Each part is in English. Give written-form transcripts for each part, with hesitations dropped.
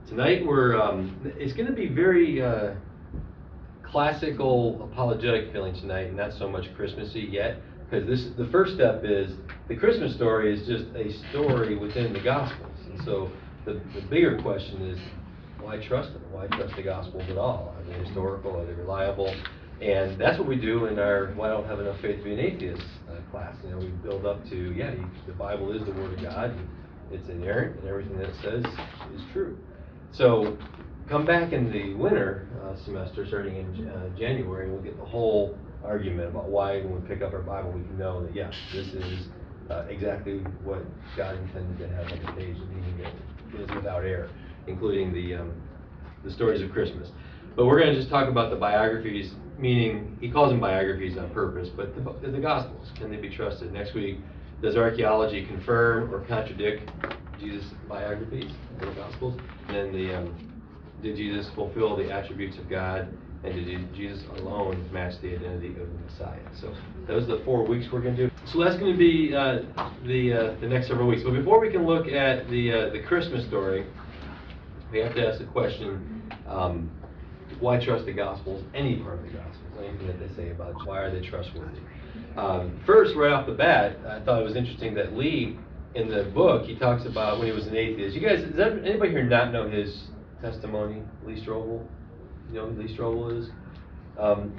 Tonight it's going to be very classical apologetic feeling tonight, not so much Christmassy yet, because the first step is the Christmas story is just a story within the Gospels. And so the bigger question is, why trust them? Why trust the Gospels at all? Are they historical? Are they reliable? And that's what we do in our "Well, I Don't Have Enough Faith to Be an Atheist" class. We build up to, the Bible is the Word of God. It's inerrant, and everything that it says is true. So come back in the winter semester, starting in January, and we'll get the whole argument about why when we pick up our Bible we can know that, yes, this is exactly what God intended to have on the page, and meaning it is without error, including the stories of Christmas. But we're going to just talk about the biographies, meaning he calls them biographies on purpose, but the Gospels, can they be trusted? Next week, does archaeology confirm or contradict Jesus' biographies, the Gospels? And then did Jesus fulfill the attributes of God, and did Jesus alone match the identity of the Messiah? So those are the 4 weeks we're going to do. So that's going to be the next several weeks. But before we can look at the Christmas story, we have to ask the question, why trust the Gospels, any part of the Gospels, anything that they say about it, why are they trustworthy? First, right off the bat, I thought it was interesting that Lee, in the book, he talks about when he was an atheist. You guys, does anybody here not know his testimony, Lee Strobel? You know who Lee Strobel is?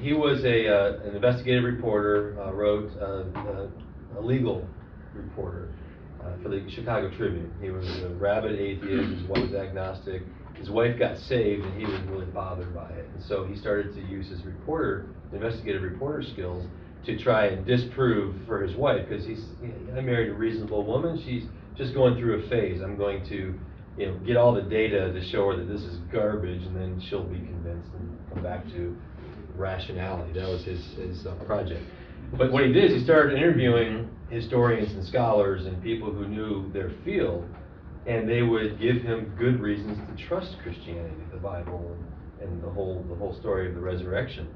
He was an investigative reporter, wrote a legal reporter for the Chicago Tribune. He was a rabid atheist, his wife was agnostic. His wife got saved, and he was really bothered by it. And so he started to use his investigative reporter skills to try and disprove for his wife, because I married a reasonable woman. She's just going through a phase. I'm going to, get all the data to show her that this is garbage, and then she'll be convinced and come back to rationality. That was his project. But what he did is he started interviewing historians and scholars and people who knew their field, and they would give him good reasons to trust Christianity, the Bible, and the whole story of the resurrection.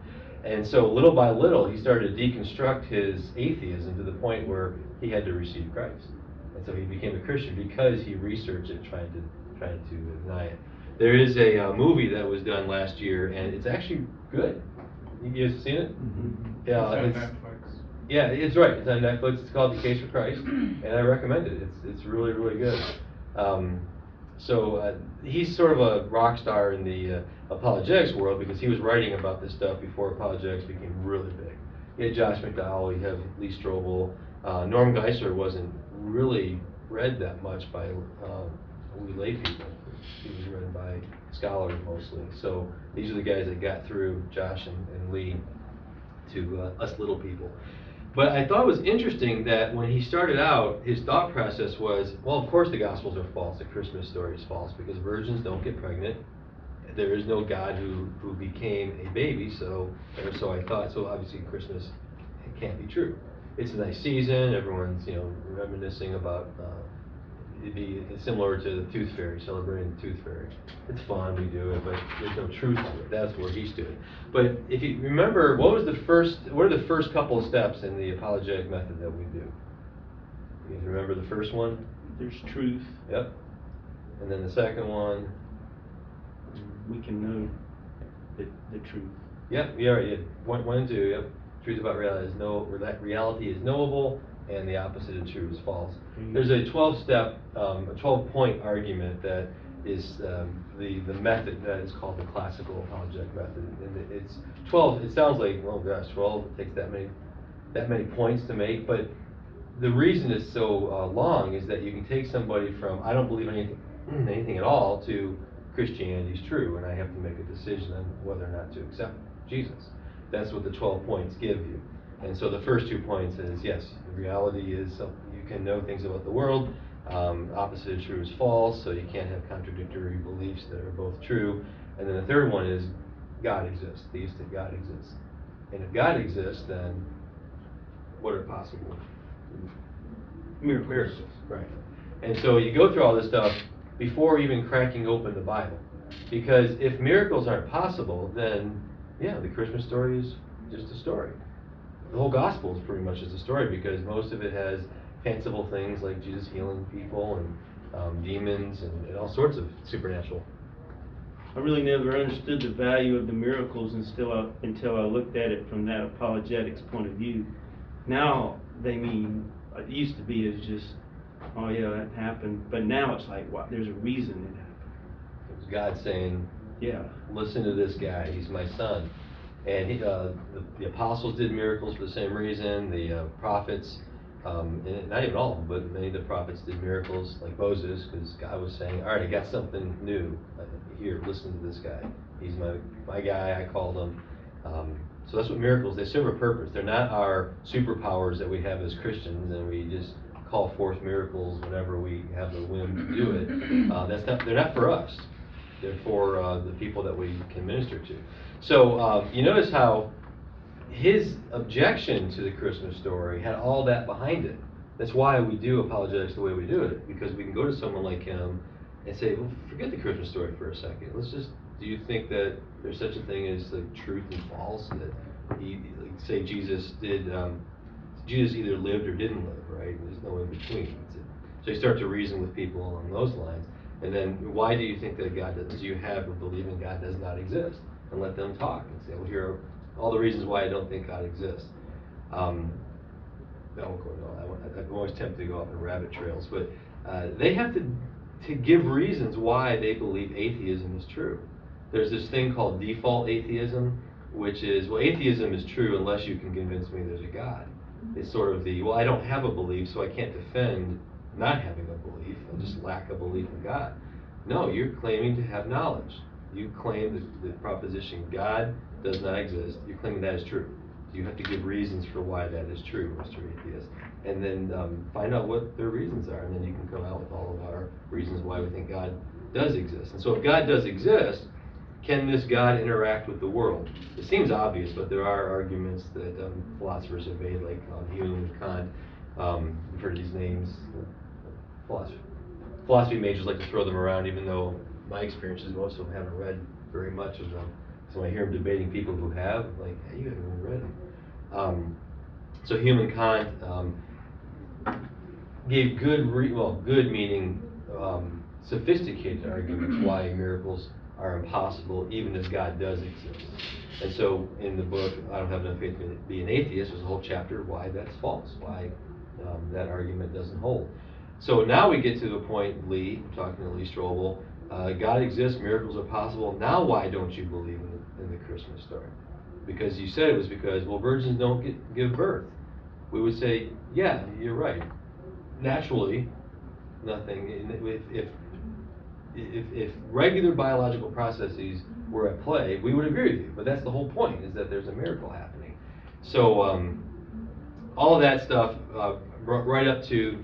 And so little by little, he started to deconstruct his atheism to the point where he had to receive Christ. And so he became a Christian because he researched it, trying to deny it. There is a movie that was done last year, and it's actually good. You guys seen it? Mm-hmm. Yeah, it's on Netflix. Yeah, it's right. It's on Netflix. It's called The Case for Christ, and I recommend it. It's really, really good. So he's sort of a rock star in the apologetics world, because he was writing about this stuff before apologetics became really big. You had Josh McDowell, you have Lee Strobel. Norm Geisler wasn't really read that much by we lay people. He was read by scholars mostly. So these are the guys that got through, Josh and Lee, to us little people. But I thought it was interesting that when he started out, his thought process was, well, of course the Gospels are false, the Christmas story is false, because virgins don't get pregnant. There is no God who became a baby, or so I thought. So obviously Christmas can't be true. It's a nice season, everyone's reminiscing about, it'd be similar to the Tooth Fairy, celebrating the Tooth Fairy. It's fun, we do it, but there's no truth to it. That's where he stood. But if you remember, what are the first couple of steps in the apologetic method that we do? You guys remember the first one? There's truth. Yep. And then the second one? We can know the truth. Yep, yeah. One and two, yep. Truth about reality is knowable, and the opposite of true is false. There's a 12-step, a 12-point argument that is the method that is called the classical apologetic method. And it's 12. It sounds like, oh gosh, 12. It takes that many points to make. But the reason it's so long is that you can take somebody from I don't believe anything at all to Christianity is true, and I have to make a decision on whether or not to accept Jesus. That's what the 12 points give you. And so the first 2 points is, yes, the reality is you can know things about the world. Opposite of true is false, so you can't have contradictory beliefs that are both true. And then the third one is God exists, theistic God exists. And if God exists, then what are possible? Miracles. Right. And so you go through all this stuff before even cracking open the Bible. Because if miracles aren't possible, then the Christmas story is just a story. The whole gospel is pretty much just a story, because most of it has fanciful things like Jesus healing people and demons and all sorts of supernatural I really never understood the value of the miracles until I looked at it from that apologetics point of view. Now they mean, it used to be as just, oh yeah, that happened, but now it's like, wow, there's a reason it happened. It was God saying, Yeah. listen to this guy, he's my son. And the apostles did miracles for the same reason, the prophets, and not even all of them, but many of the prophets did miracles, like Moses, because God was saying, all right, I got something new. Here, listen to this guy. He's my guy, I called him. So that's what miracles, they serve a purpose. They're not our superpowers that we have as Christians, and we just call forth miracles whenever we have the whim to do it. They're not for us. They're for the people that we can minister to. So you notice how his objection to the Christmas story had all that behind it. That's why we do apologetics the way we do it, because we can go to someone like him and say, well, forget the Christmas story for a second. Do you think that there's such a thing as like truth and false? That say Jesus either lived or didn't live, right? There's no in between. So you start to reason with people along those lines. And then why do you think that do you have a believing God does not exist? And let them talk and say, well, here are all the reasons why I don't think God exists. I won't go into all that. I'm always tempted to go off on rabbit trails, but they have to give reasons why they believe atheism is true. There's this thing called default atheism, which is, well, atheism is true unless you can convince me there's a God. It's sort of well, I don't have a belief, so I can't defend not having a belief. I just lack a belief in God. No, you're claiming to have knowledge. You claim the proposition God does not exist. You're claiming that is true. You have to give reasons for why that is true, Mr. Atheist, and then find out what their reasons are, and then you can come out with all of our reasons why we think God does exist. And so if God does exist, can this God interact with the world? It seems obvious, but there are arguments that philosophers have made, like Hume, Kant. You've heard these names. Philosophy majors like to throw them around, even though my experience is most of them haven't read very much of them. So when I hear them debating people who have, like, hey, you haven't even read them. So Hume and Kant gave good meaning sophisticated arguments why miracles are impossible, even as God does exist. And so in the book, I Don't Have Enough Faith to Be an Atheist, there's a whole chapter why that's false, why that argument doesn't hold. So now we get to the point, Lee, I'm talking to Lee Strobel, God exists, miracles are possible. Now why don't you believe in the Christmas story? Because you said it was because, well, virgins don't give birth. We would say, yeah, you're right. Naturally, nothing. If regular biological processes were at play, we would agree with you. But that's the whole point, is that there's a miracle happening. So all of that stuff, right up to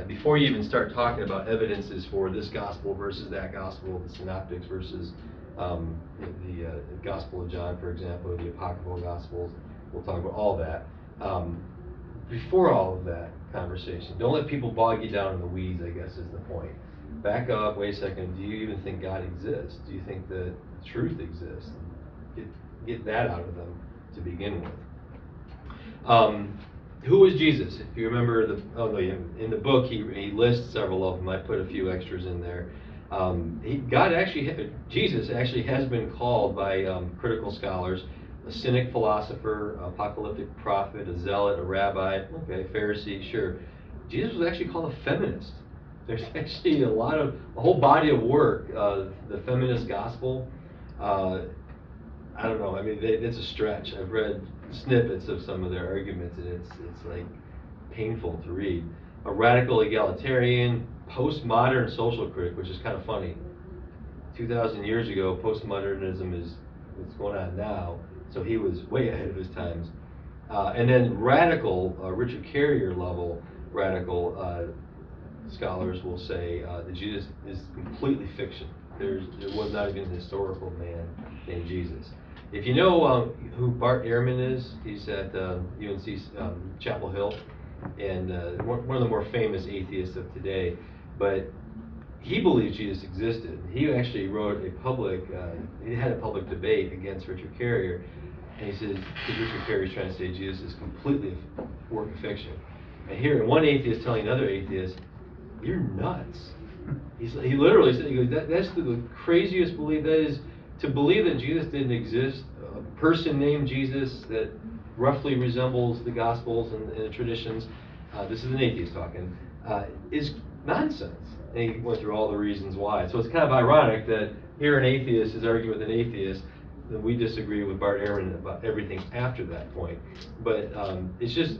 before you even start talking about evidences for this gospel versus that gospel, the synoptics versus the Gospel of John, for example, or the apocryphal gospels, we'll talk about all that. Before all of that conversation, don't let people bog you down in the weeds, I guess is the point. Back up, wait a second, do you even think God exists? Do you think that truth exists? Get that out of them to begin with. Who was Jesus? If you remember in the book, he lists several of them. I put a few extras in there. Jesus actually has been called by critical scholars a cynic philosopher, apocalyptic prophet, a zealot, a rabbi, okay, Pharisee, sure. Jesus was actually called a feminist. There's actually a whole body of work, the feminist gospel. I don't know, I mean, it's a stretch. I've read snippets of some of their arguments, and it's like painful to read. A radical egalitarian, postmodern social critic, which is kind of funny. 2,000 years ago, postmodernism is what's going on now, so he was way ahead of his times. And then radical, Richard Carrier level radical scholars will say that Jesus is completely fiction. There was not even a historical man named Jesus. If you know who Bart Ehrman is, he's at UNC Chapel Hill, and one of the more famous atheists of today. But he believes Jesus existed. He actually wrote he had a public debate against Richard Carrier, and he said, because Richard Carrier's trying to say Jesus is completely a work of fiction. And hearing one atheist telling another atheist, you're nuts. He literally said, he goes, that's the craziest belief. That is, to believe that Jesus didn't exist, a person named Jesus that roughly resembles the Gospels and the traditions, this is an atheist talking, is nonsense. And he went through all the reasons why. So it's kind of ironic that here an atheist is arguing with an atheist, that we disagree with Bart Ehrman about everything after that point. But it's just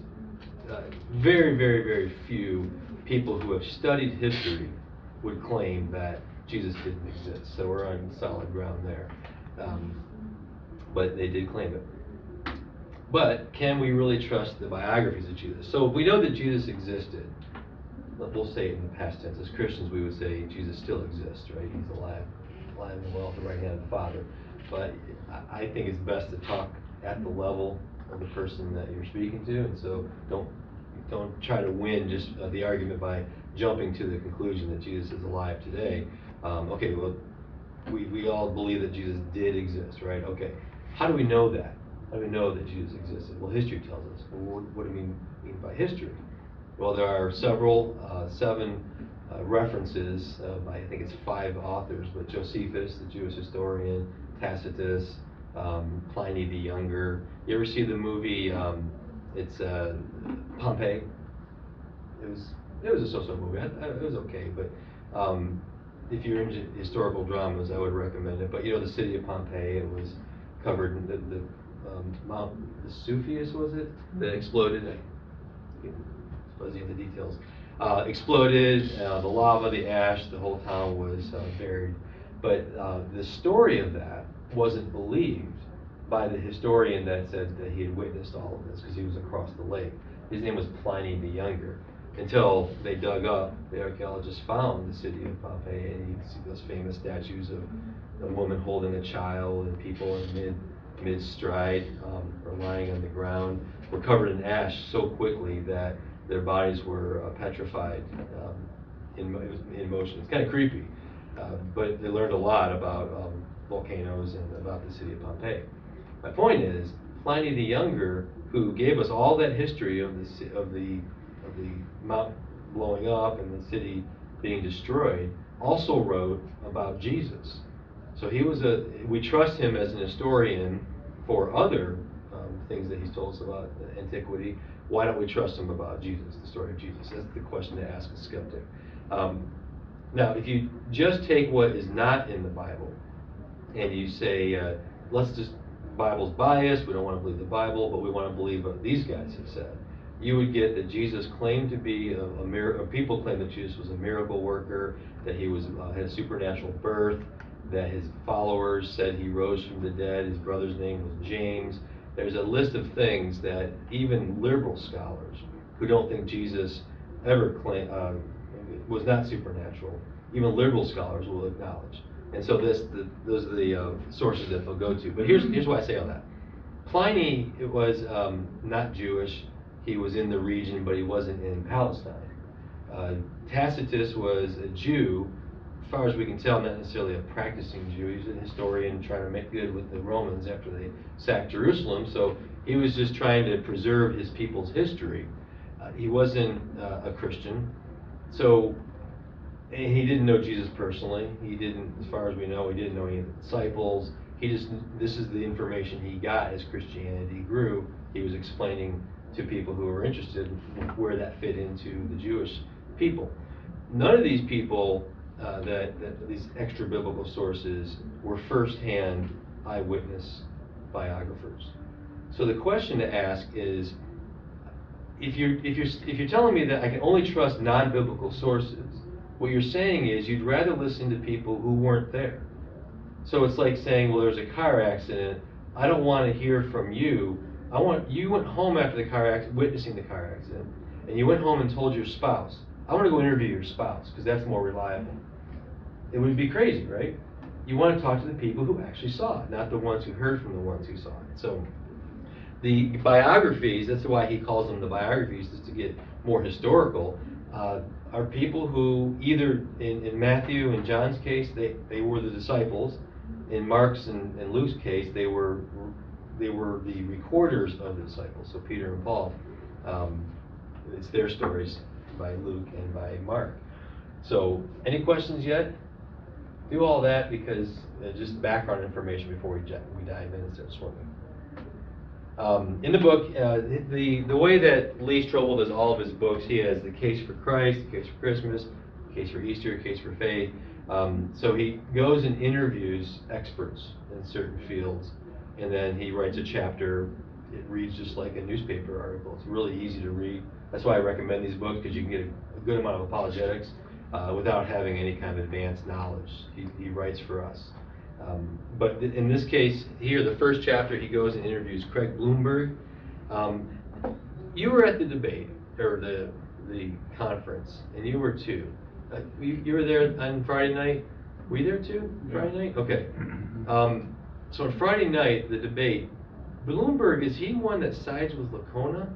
very, very, very few people who have studied history would claim that Jesus didn't exist. So we're on solid ground there. But they did claim it. But can we really trust the biographies of Jesus? So if we know that Jesus existed, we'll say it in the past tense. As Christians, we would say Jesus still exists, right? He's alive and well at the right hand of the Father. But I think it's best to talk at the level of the person that you're speaking to, and so don't try to win just the argument by jumping to the conclusion that Jesus is alive today. Okay, well, we all believe that Jesus did exist, right? Okay, how do we know that? How do we know that Jesus existed? Well, history tells us. Well, what do we mean by history? Well, there are seven references by, I think it's 5 authors, but Josephus, the Jewish historian, Tacitus, Pliny the Younger. You ever see the movie, it's Pompeii? It was a so-so movie. It was okay, but if you're into historical dramas, I would recommend it. But you know, the city of Pompeii, it was covered in the Mount Vesuvius, was it? That exploded. I get fuzzy on the details. Exploded, the lava, the ash, the whole town was buried. But the story of that wasn't believed by the historian that said that he had witnessed all of this, because he was across the lake. His name was Pliny the Younger. Until they dug up, the archaeologists found the city of Pompeii, and you can see those famous statues of a woman holding a child and people in mid-stride or lying on the ground, were covered in ash so quickly that their bodies were petrified in motion. It's kind of creepy, but they learned a lot about volcanoes and about the city of Pompeii. My point is, Pliny the Younger, who gave us all that history of the mountain blowing up and the city being destroyed, also wrote about Jesus. So we trust him as an historian for other things that he's told us about antiquity. Why don't we trust him about Jesus, the story of Jesus? That's the question to ask a skeptic. Now, if you just take what is not in the Bible and you say, Bible's biased, we don't want to believe the Bible, but we want to believe what these guys have said, you would get that Jesus claimed to be a miracle. People claim that Jesus was a miracle worker, that he had a supernatural birth, that his followers said he rose from the dead. His brother's name was James. There's a list of things that even liberal scholars who don't think Jesus ever was not supernatural, even liberal scholars will acknowledge. And so those are the sources that they'll go to. But here's why I say all that. Pliny was not Jewish. He was in the region, but he wasn't in Palestine. Tacitus was a Jew, as far as we can tell, not necessarily a practicing Jew. He was a historian trying to make good with the Romans after they sacked Jerusalem. So he was just trying to preserve his people's history. He wasn't a Christian. So, and he didn't know Jesus personally. He didn't, as far as we know, he didn't know any of the disciples. This is the information he got as Christianity grew. He was explaining to people who were interested where that fit into the Jewish people. None of these people, these extra biblical sources, were first-hand eyewitness biographers. So the question to ask is, if you're telling me that I can only trust non-biblical sources, what you're saying is you'd rather listen to people who weren't there. So it's like saying, well, there's a car accident. I don't want to hear from you. You went home after the car accident, witnessing the car accident, and you went home and told your spouse, I want to go interview your spouse because that's more reliable. It would be crazy, right? You want to talk to the people who actually saw it, not the ones who heard from the ones who saw it. So the biographies, that's why he calls them the biographies, is to get more historical, are people who either, in Matthew and John's case, they were the disciples. In Mark's and Luke's case, they were the recorders of the disciples, so Peter and Paul. It's their stories by Luke and by Mark. So, any questions yet? Do all that because just background information before we dive in and start swimming. In the book, the way that Lee Strobel does all of his books, he has the case for Christ, the case for Christmas, the case for Easter, the case for faith. So he goes and interviews experts in certain fields, and then he writes a chapter. It reads just like a newspaper article. It's really easy to read. That's why I recommend these books, because you can get a good amount of apologetics without having any kind of advanced knowledge. He writes for us. But in this case here, the first chapter, he goes and interviews Craig Bloomberg. You were at the debate, or the conference, and you were too. You were there on Friday night? Were you there too, Friday night? Okay. So on Friday night, the debate, Bloomberg, is he one that sides with Lacona?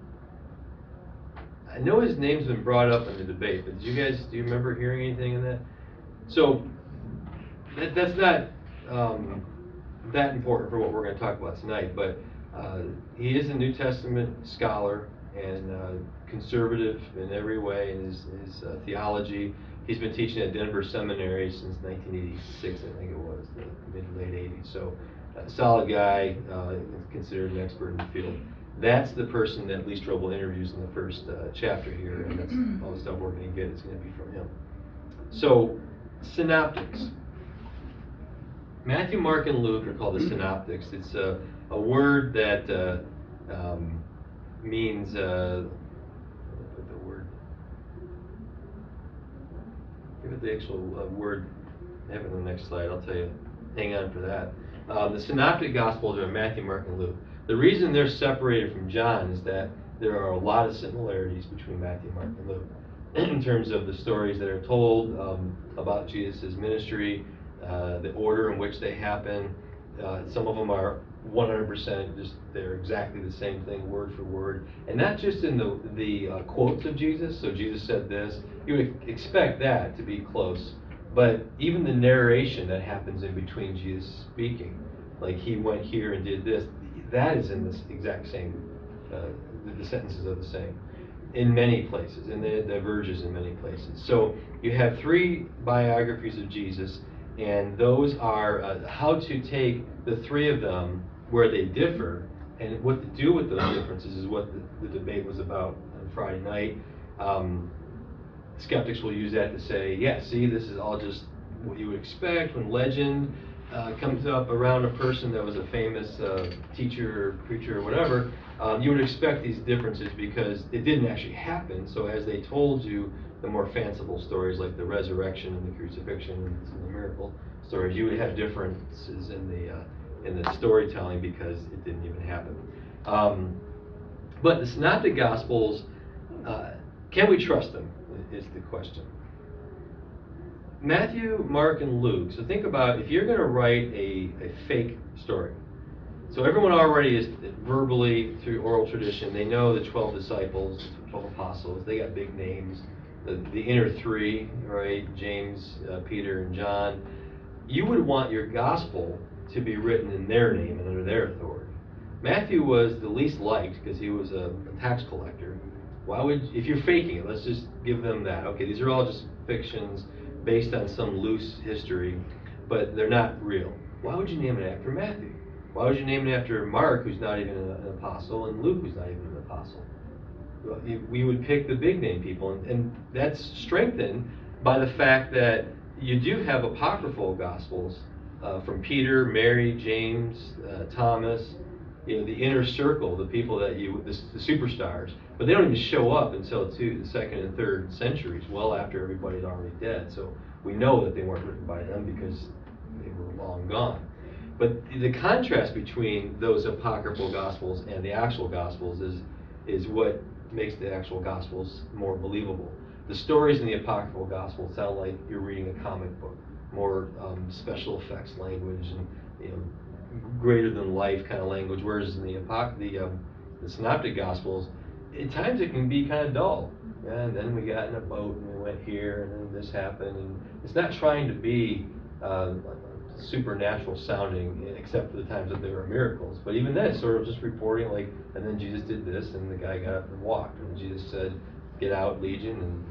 I know his name's been brought up in the debate, but do you remember hearing anything in that? So, that's not that important for what we're going to talk about tonight, but he is a New Testament scholar and conservative in every way in his theology. He's been teaching at Denver Seminary since 1986, I think it was, the mid-late 80s. So, solid guy, considered an expert in the field. That's the person that Lee Strobel interviews in the first chapter here, and that's all the stuff we're going to get is going to be from him. So, synoptics. Matthew, Mark, and Luke are called the synoptics. It's a word that means, put the word, give it the actual word, I have it on the next slide, I'll tell you, hang on for that. The synoptic gospels are Matthew, Mark, and Luke. The reason they're separated from John is that there are a lot of similarities between Matthew, Mark, and Luke in terms of the stories that are told about Jesus' ministry, the order in which they happen. Some of them are 100% just, they're exactly the same thing, word for word. And not just in the quotes of Jesus, so Jesus said this, you would expect that to be close. But even the narration that happens in between Jesus speaking, like he went here and did this, that is in this exact same, the sentences are the same in many places, and it diverges in many places. So you have 3 biographies of Jesus, and those are how to take the 3 of them where they differ, and what to do with those differences is what the debate was about on Friday night. Skeptics will use that to say, yeah, see, this is all just what you would expect when legend comes up around a person that was a famous teacher or preacher or whatever. You would expect these differences because it didn't actually happen. So as they told you the more fanciful stories like the resurrection and the crucifixion and some of the miracle stories, you would have differences in the storytelling because it didn't even happen. But the synoptic gospels, can we trust them is the question. Matthew, Mark, and Luke. So think about if you're going to write a fake story. So everyone already is verbally, through oral tradition, they know the 12 disciples, the 12 apostles. They got big names. The inner 3, right? James, Peter, and John. You would want your gospel to be written in their name and under their authority. Matthew was the least liked because he was a tax collector. Why would, if you're faking it, let's just give them that. Okay, these are all just fictions based on some loose history, but they're not real. Why would you name it after Matthew? Why would you name it after Mark, who's not even an apostle, and Luke, who's not even an apostle? We would pick the big name people, and that's strengthened by the fact that you do have apocryphal gospels from Peter, Mary, James, Thomas, the inner circle, the people that the superstars, but they don't even show up until the 2nd and 3rd centuries, well after everybody's already dead. So we know that they weren't written by them because they were long gone. But the contrast between those apocryphal gospels and the actual gospels is what makes the actual gospels more believable. The stories in the apocryphal gospels sound like you're reading a comic book, more special effects language and greater than life kind of language, whereas in the synoptic gospels, at times it can be kind of dull. And then we got in a boat and we went here and then this happened, and it's not trying to be supernatural sounding except for the times that there were miracles. But even then, it's sort of just reporting like, and then Jesus did this and the guy got up and walked, and Jesus said, get out, legion, and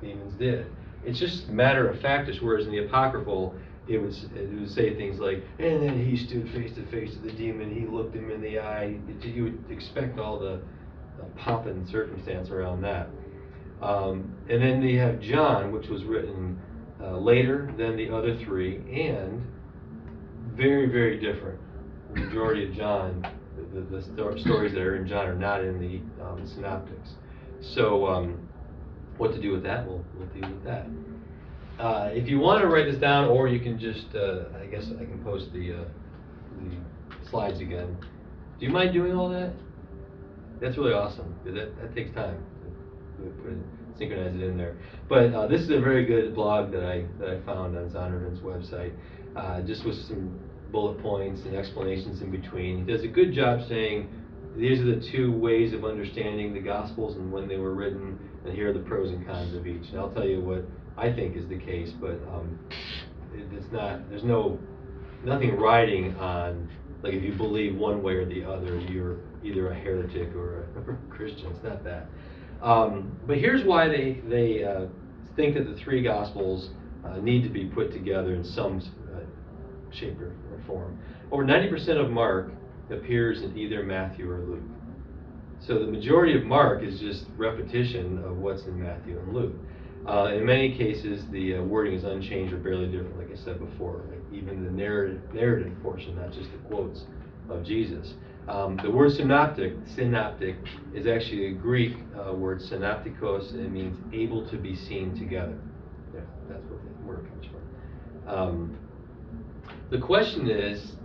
the demons did. It's just matter of factish, whereas in the Apocryphal, it would say things like, and then he stood face to face with the demon, he looked him in the eye. You would expect all the pomp and circumstance around that. And then they have John, which was written later than the other three, and very, very different. The majority of John, the stories that are in John are not in the synoptics. So what to do with that? We'll deal with that. If you want to write this down, or you can just, I guess I can post the slides again. Do you mind doing all that? That's really awesome, because that takes time to synchronize it in there. But this is a very good blog that I found on Zondervan's website, just with some bullet points and explanations in between. He does a good job saying, these are the two ways of understanding the Gospels and when they were written, and here are the pros and cons of each. And I'll tell you what I think is the case, but it's not, there's nothing riding on, like if you believe one way or the other, you're either a heretic or a Christian. It's not that. But here's why they think that the three Gospels need to be put together in some shape or form. Over 90% of Mark appears in either Matthew or Luke. So the majority of Mark is just repetition of what's in Matthew and Luke. In many cases, the wording is unchanged or barely different, like I said before, like even the narrative portion, not just the quotes of Jesus. The word synoptic is actually a Greek word, synoptikos, and it means able to be seen together. Yeah, that's where the word comes from. The question is,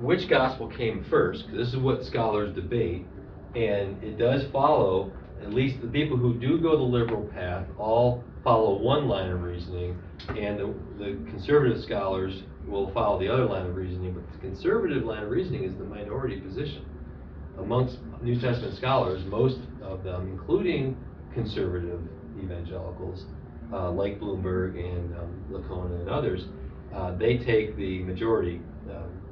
which gospel came first? Because this is what scholars debate, and it does follow, at least the people who do go the liberal path all follow one line of reasoning, and the conservative scholars will follow the other line of reasoning, but the conservative line of reasoning is the minority position. Amongst New Testament scholars, most of them, including conservative evangelicals, like Bloomberg and Lacona and others, they take the majority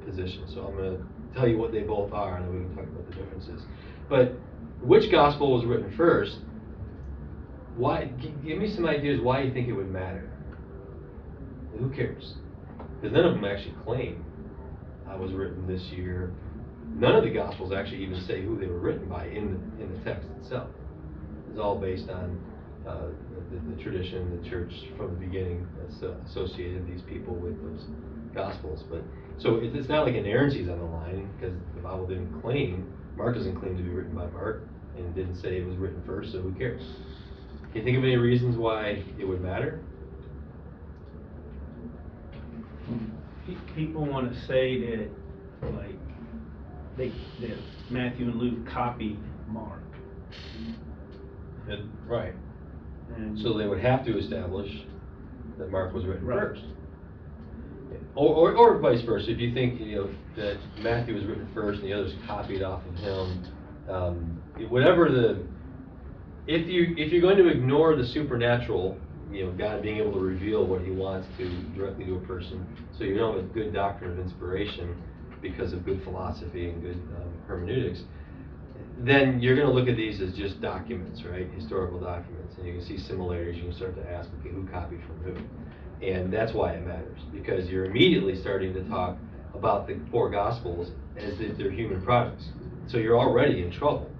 position. So I'm going to tell you what they both are, and then we can talk about the differences. But which gospel was written first? Why? Give me some ideas why you think it would matter. Who cares? Because none of them actually claim I was written this year. None of the Gospels actually even say who they were written by in the text itself. It's all based on the tradition, the church from the beginning that's associated these people with those Gospels. But so it's not like inerrancy is on the line, because the Bible didn't claim, Mark doesn't claim to be written by Mark, and didn't say it was written first, so who cares? Can you think of any reasons why it would matter? People want to say that, like, that Matthew and Luke copied Mark. Right. And So they would have to establish that Mark was written Right. first. Or vice versa. If you think that Matthew was written first and the others copied off of him, whatever if you're going to ignore the supernatural, God being able to reveal what He wants to directly to a person, so you know with good doctrine of inspiration because of good philosophy and good hermeneutics, then you're going to look at these as just documents, right? Historical documents, and you can see similarities. You can start to ask, okay, who copied from who? And that's why it matters, because you're immediately starting to talk about the four Gospels as if they're human products. So you're already in trouble.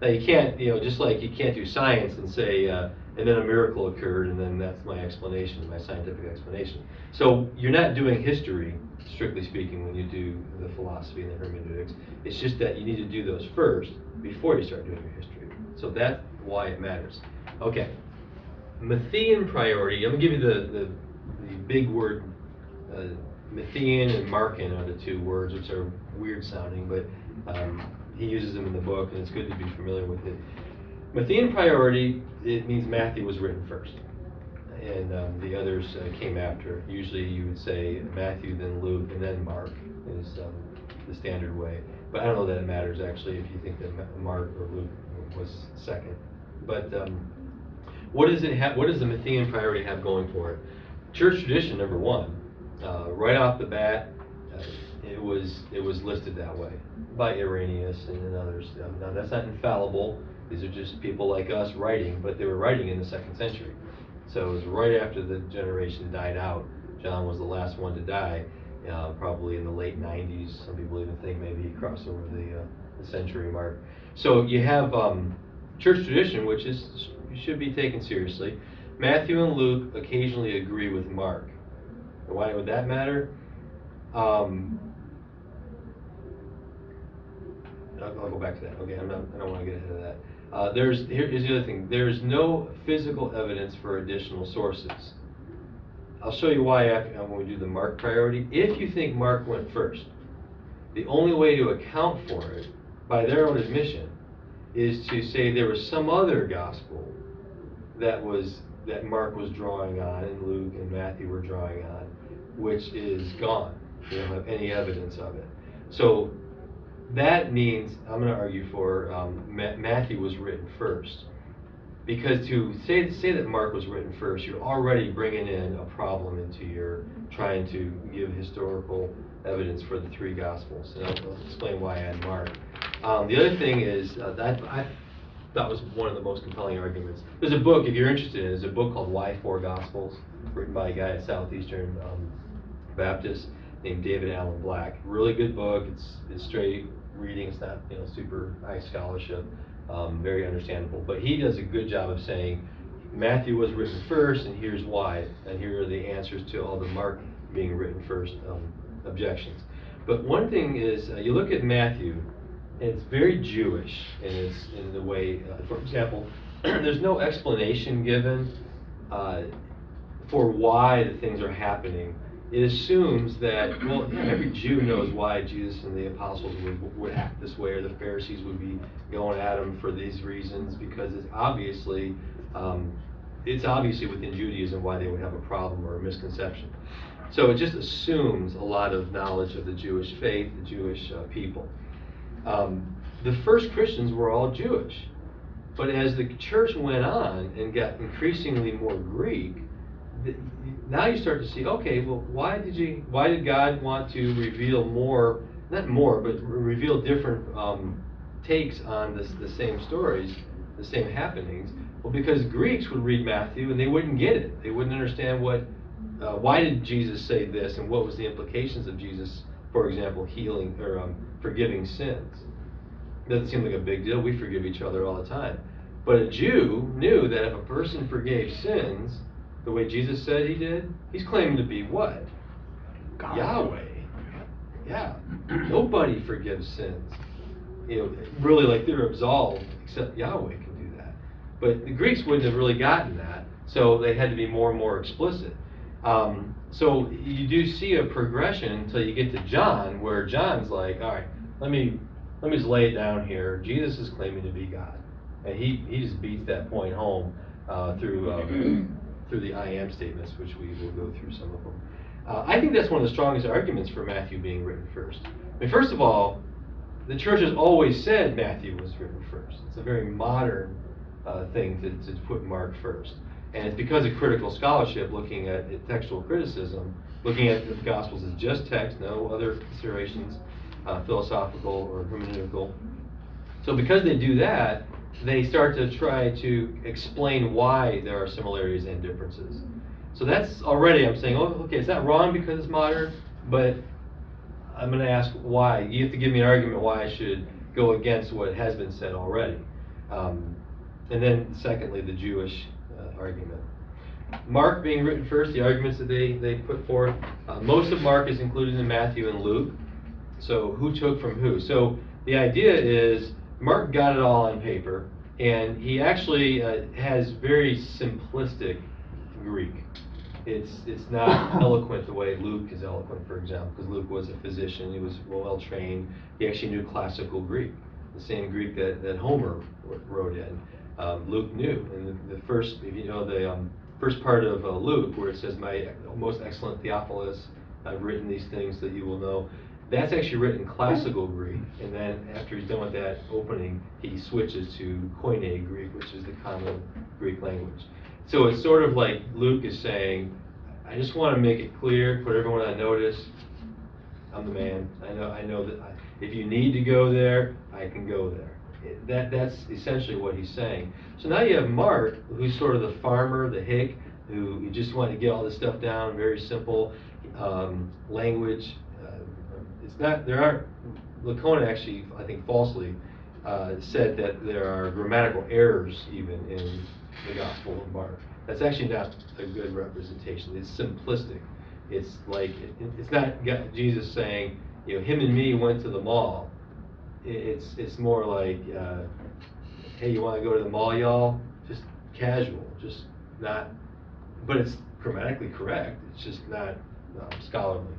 Now you can't, just like you can't do science and say, and then a miracle occurred, and then that's my explanation, my scientific explanation. So you're not doing history, strictly speaking, when you do the philosophy and the hermeneutics. It's just that you need to do those first before you start doing your history. So that's why it matters. Okay. Matthean priority, I'm going to give you the big word. Matthean and Markan are the two words, which are weird sounding, but he uses them in the book, and it's good to be familiar with it. Matthean priority, it means Matthew was written first, and the others came after. Usually you would say Matthew, then Luke, and then Mark is the standard way. But I don't know that it matters, actually, if you think that Mark or Luke was second. But what does the Matthean priority have going for it? Church tradition, number one, right off the bat, it was listed that way by Irenaeus and others. Now that's not infallible. These are just people like us writing, but they were writing in the 2nd century. So it was right after the generation died out. John was the last one to die, probably in the late 90s. Some people even think maybe he crossed over the century mark. So you have church tradition, which should be taken seriously. Matthew and Luke occasionally agree with Mark. Why would that matter? I'll go back to that. Okay, I don't want to get ahead of that. Here's the other thing. There's no physical evidence for additional sources. I'll show you why when we do the Mark priority. If you think Mark went first, the only way to account for it, by their own admission, is to say there was some other gospel that Mark was drawing on and Luke and Matthew were drawing on, which is gone. You don't have any evidence of it. So that means, I'm going to argue for Matthew was written first. Because to say that Mark was written first, you're already bringing in a problem into your trying to give historical evidence for the three Gospels. And I'll explain why I had Mark. The other thing is that was one of the most compelling arguments. There's a book, if you're interested in it, there's a book called Why Four Gospels, written by a guy at Southeastern Baptist named David Allen Black. Really good book. It's straight reading. It's not super high scholarship. Very understandable. But he does a good job of saying Matthew was written first, and here's why, and here are the answers to all the Mark being written first objections. But one thing is, you look at Matthew, and it's very Jewish in the way, for example, there's no explanation given for why the things are happening. It assumes that, well, every Jew knows why Jesus and the apostles would act this way, or the Pharisees would be going at him for these reasons, because it's obviously within Judaism why they would have a problem or a misconception. So it just assumes a lot of knowledge of the Jewish faith, the Jewish people. The first Christians were all Jewish, but as the church went on and got increasingly more Greek, now you start to see, okay, well, why did God want to reveal reveal different takes on the same stories, the same happenings? Well, because Greeks would read Matthew and they wouldn't get it. They wouldn't understand why did Jesus say this, and what was the implications of Jesus, for example, healing or forgiving sins. It doesn't seem like a big deal. We forgive each other all the time. But a Jew knew that if a person forgave sins the way Jesus said he did, he's claiming to be what? God. Yahweh. Yeah. Nobody forgives sins. Really, like, they're absolved, except Yahweh can do that. But the Greeks wouldn't have really gotten that, so they had to be more and more explicit. So you do see a progression until you get to John, where John's like, all right, let me just lay it down here. Jesus is claiming to be God. And he just beats that point home through the I am statements, which we will go through some of them. I think that's one of the strongest arguments for Matthew being written first. I mean, first of all, the church has always said Matthew was written first. It's a very modern thing to put Mark first. And it's because of critical scholarship, looking at textual criticism, looking at the Gospels as just text, no other considerations, philosophical or hermeneutical. So because they do that, they start to try to explain why there are similarities and differences. So that's already, I'm saying, oh, okay, it's not wrong because it's modern, but I'm going to ask why. You have to give me an argument why I should go against what has been said already. And then secondly, the Jewish argument. Mark being written first, the arguments that they put forth. Most of Mark is included in Matthew and Luke. So who took from who? So the idea is Mark got it all on paper, and he actually has very simplistic Greek. It's not eloquent the way Luke is eloquent, for example, because Luke was a physician. He was well trained. He actually knew classical Greek, the same Greek that Homer wrote in. Luke knew. And the first, if you know the first part of Luke, where it says, "My most excellent Theophilus, I've written these things that you will know." That's actually written classical Greek, and then after he's done with that opening, he switches to Koine Greek, which is the common Greek language. So it's sort of like Luke is saying, I just want to make it clear, put everyone on notice, I'm the man. I know that if you need to go there, I can go there. That's essentially what he's saying. So now you have Mark, who's sort of the farmer, the hick, who just wanted to get all this stuff down, very simple language. It's not, there aren't, Lacona actually, I think falsely, said that there are grammatical errors even in the Gospel of Mark. That's actually not a good representation. It's simplistic. It's like, it's not Jesus saying, you know, him and me went to the mall. It's more like, hey, you want to go to the mall, y'all? Just casual, just not, but it's grammatically correct. It's just not scholarly.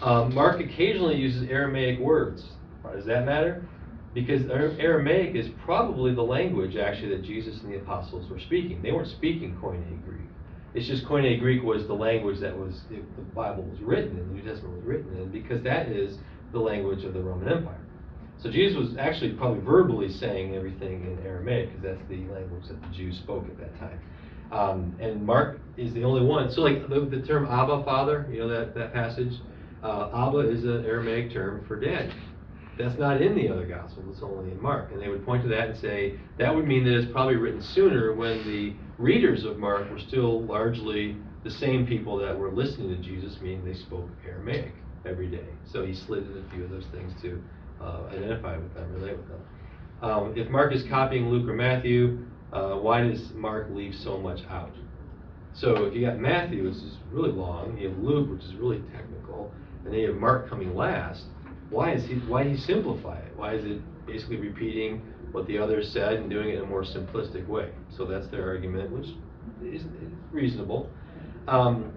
Mark occasionally uses Aramaic words. Why does that matter? Because Aramaic is probably the language actually that Jesus and the apostles were speaking. They weren't speaking Koine Greek. It's just Koine Greek was the language that was, the Bible was written in, the New Testament was written in, because that is the language of the Roman Empire. So Jesus was actually probably verbally saying everything in Aramaic, because that's the language that the Jews spoke at that time. And Mark is the only one. So like the term Abba, Father, you know that passage? Abba is an Aramaic term for dad. That's not in the other Gospels, it's only in Mark. And they would point to that and say, that would mean that it's probably written sooner when the readers of Mark were still largely the same people that were listening to Jesus, meaning they spoke Aramaic every day. So he slid in a few of those things to identify with them, relate with them. If Mark is copying Luke or Matthew, why does Mark leave so much out? So if you got Matthew, which is really long, you have Luke, which is really technical, and then you have Mark coming last, why did he simplify it? Why is it basically repeating what the others said and doing it in a more simplistic way? So that's their argument, which is reasonable. And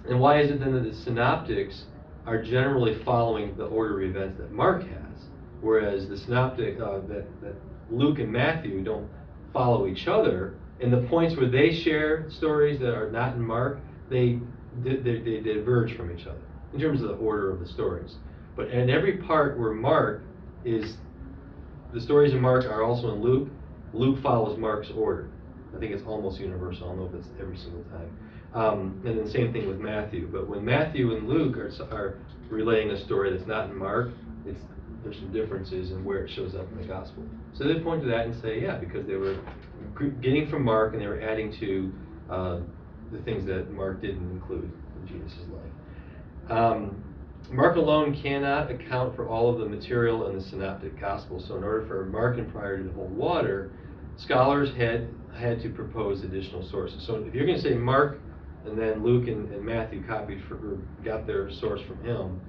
why is it then that the synoptics are generally following the order of events that Mark has, whereas the synoptic, that Luke and Matthew don't follow each other, and the points where they share stories that are not in Mark, they diverge from each other in terms of the order of the stories. But in every part where Mark is, the stories in Mark are also in Luke, Luke follows Mark's order. I think it's almost universal. I don't know if it's every single time. And then same thing with Matthew. But when Matthew and Luke are relaying a story that's not in Mark, there's some differences in where it shows up in the gospel. So they point to that and say, yeah, because they were getting from Mark and they were adding to the things that Mark didn't include in Jesus' life. Mark alone cannot account for all of the material in the synoptic gospel. So in order for Mark and priority to hold water, scholars had to propose additional sources. So if you're going to say Mark and then Luke and Matthew copied or got their source from him,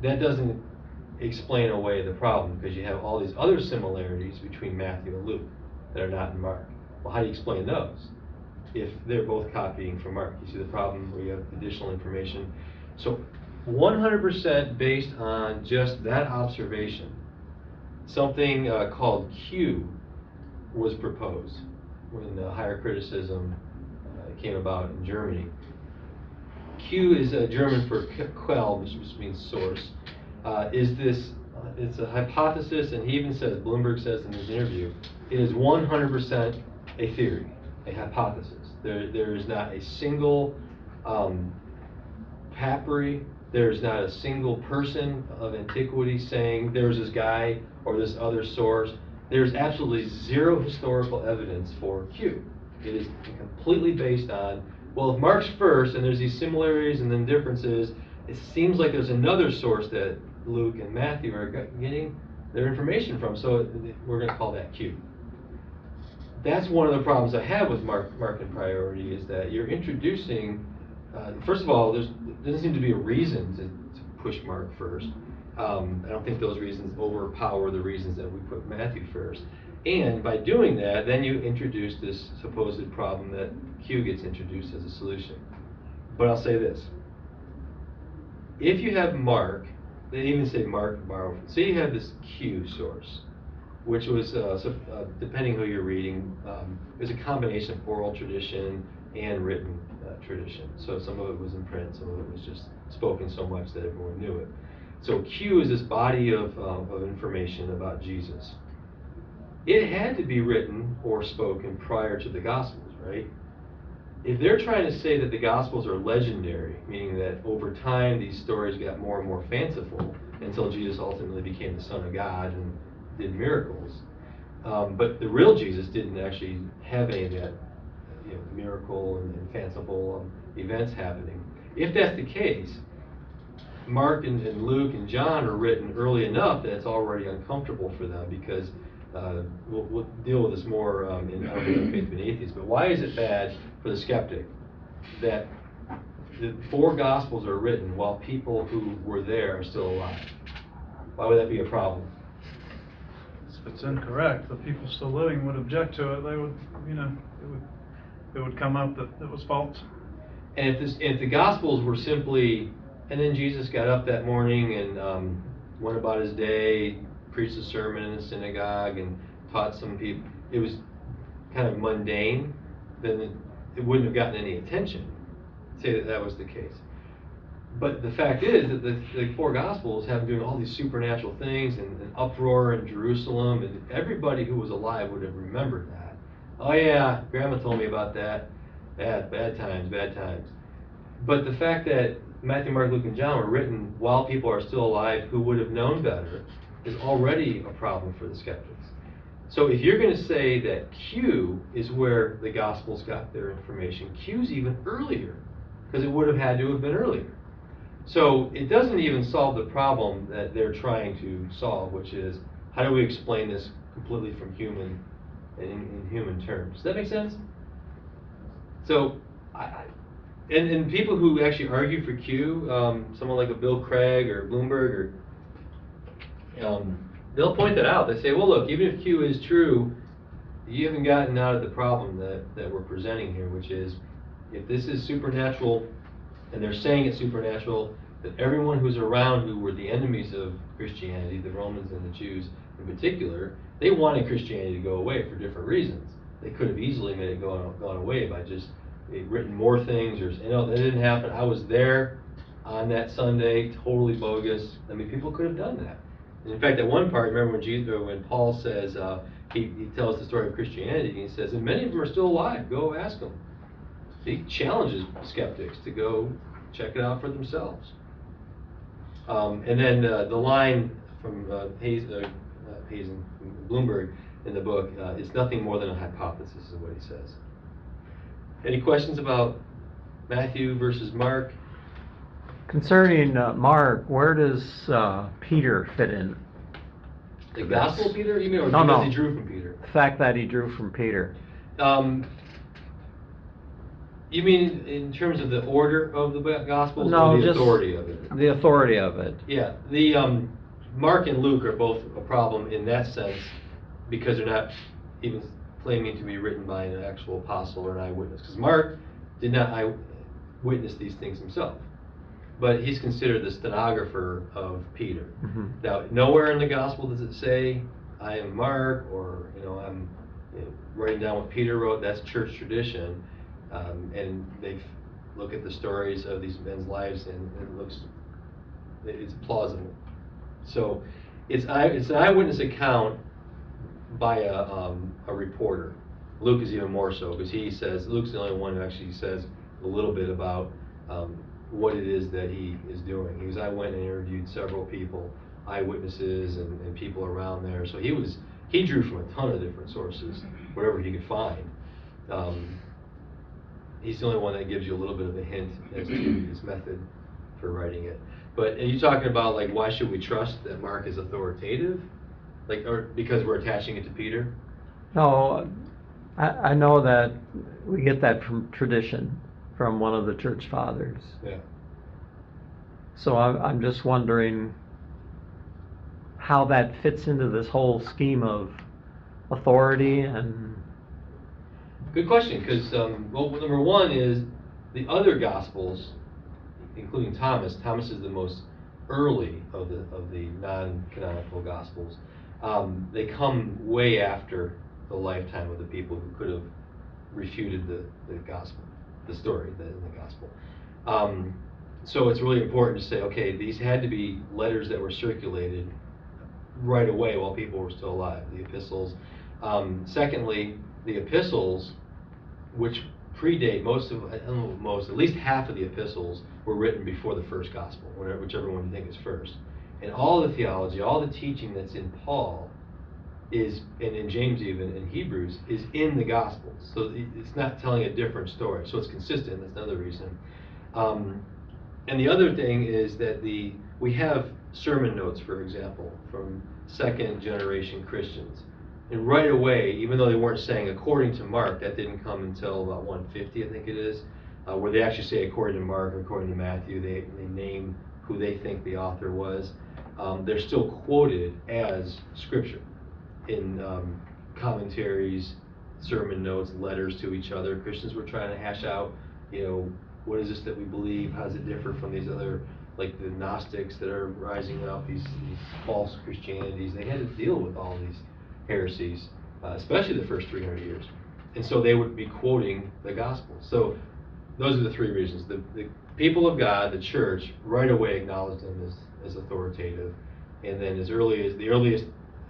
that doesn't explain away the problem, because you have all these other similarities between Matthew and Luke that are not in Mark. Well, how do you explain those if they're both copying from Mark? You see the problem where you have additional information. So 100% based on just that observation, something called Q was proposed when the higher criticism came about in Germany. Q is German for Quell, which means source. It's a hypothesis, and he even says, Bloomberg says in his interview, it is 100% a theory, a hypothesis. There is not a single papyri, there's not a single person of antiquity saying there's this guy or this other source. There's absolutely zero historical evidence for Q. It is completely based on, well, if Mark's first and there's these similarities and then differences, it seems like there's another source that Luke and Matthew are getting their information from, so we're going to call that Q. That's one of the problems I have with Mark and priority, is that you're introducing, first of all, there doesn't seem to be a reason to push Mark first. I don't think those reasons overpower the reasons that we put Matthew first. And by doing that, then you introduce this supposed problem that Q gets introduced as a solution. But I'll say this. If you have Mark, they even say Mark borrowed. So you have this Q source, which was, depending who you're reading, it was a combination of oral tradition and written tradition. So some of it was in print, some of it was just spoken so much that everyone knew it. So Q is this body of information about Jesus. It had to be written or spoken prior to the Gospels, right? If they're trying to say that the Gospels are legendary, meaning that over time these stories got more and more fanciful until Jesus ultimately became the Son of God and did miracles, but the real Jesus didn't actually have any of that miracle and fanciful events happening. If that's the case, Mark and Luke and John are written early enough that it's already uncomfortable for them, because we'll deal with this more in Faith and Atheist. But why is it bad for the skeptic that the 4 Gospels are written while people who were there are still alive? Why would that be a problem? If it's incorrect, the people still living would object to it. They would, it would come up that it was false. And if the Gospels were simply, and then Jesus got up that morning and went about his day, preached a sermon in the synagogue and taught some people, it was kind of mundane, then it wouldn't have gotten any attention, say that was the case. But the fact is that the 4 Gospels have been doing all these supernatural things and an uproar in Jerusalem, and everybody who was alive would have remembered that. Oh yeah, Grandma told me about that. Bad times. But the fact that Matthew, Mark, Luke, and John were written while people are still alive who would have known better is already a problem for the skeptics. So if you're going to say that Q is where the Gospels got their information, Q's even earlier, because it would have had to have been earlier. So it doesn't even solve the problem that they're trying to solve, which is how do we explain this completely from human and in human terms? Does that make sense? So, and people who actually argue for Q, someone like a Bill Craig or Bloomberg, or they'll point that out. They say, well, look, even if Q is true, you haven't gotten out of the problem that we're presenting here, which is if this is supernatural, and they're saying it's supernatural, that everyone who's around who were the enemies of Christianity, the Romans and the Jews in particular, they wanted Christianity to go away for different reasons. They could have easily made it gone away by just written more things, or that didn't happen. I was there on that Sunday, totally bogus. I mean, people could have done that. And in fact, at one part, remember when Paul says he tells the story of Christianity, and he says, and many of them are still alive. Go ask them. He challenges skeptics to go check it out for themselves. And then the line from Hazen, Bloomberg in the book, it's nothing more than a hypothesis is what he says. Any questions about Matthew versus Mark? Concerning Mark, where does Peter fit in? The Gospel of Peter, you mean, or No, because no. he drew from Peter? The fact that he drew from Peter. You mean in terms of the order of the Gospels, No, or the just authority of it? the authority of it. Yeah, the Mark and Luke are both a problem in that sense, because they're not even claiming to be written by an actual apostle or an eyewitness. Because Mark did not eyewitness these things himself, but he's considered the stenographer of Peter. Mhm. Now, nowhere in the Gospel does it say, I am Mark, or I'm writing down what Peter wrote. That's church tradition. And they look at the stories of these men's lives, and it's plausible. So it's an eyewitness account by a reporter. Luke is even more so, because Luke's the only one who actually says a little bit about what it is that he is doing. I went and interviewed several people, eyewitnesses and people around there. So he drew from a ton of different sources, whatever he could find. He's the only one that gives you a little bit of a hint as to his method for writing it. But are you talking about, like, why should we trust that Mark is authoritative? Like, or because we're attaching it to Peter? No, I know that we get that from tradition, from one of the church fathers. Yeah. So I'm just wondering how that fits into this whole scheme of authority and... Good question, because, well, number one is the other Gospels, including Thomas is the most early of the non-canonical Gospels. They come way after the lifetime of the people who could have refuted the Gospel, the story in the Gospel. So it's really important to say, okay, these had to be letters that were circulated right away while people were still alive, the epistles. Secondly, the epistles, which predate at least half of the epistles were written before the first gospel, whichever one you think is first. And all the theology, all the teaching that's in Paul is, and in James even, in Hebrews, is in the Gospels. So it's not telling a different story. So it's consistent, that's another reason. And the other thing is that we have sermon notes, for example, from second generation Christians. And right away, even though they weren't saying according to Mark, that didn't come until about 150, I think it is, where they actually say according to Mark or according to Matthew, they name who they think the author was. They're still quoted as scripture in commentaries, sermon notes, letters to each other. Christians were trying to hash out, what is this that we believe? How does it differ from these other, like the Gnostics that are rising up, these false Christianities? They had to deal with all these heresies, especially the first 300 years. And so they would be quoting the Gospels. So those are the three reasons. The people of God, the church, right away acknowledged them as authoritative. And then the earliest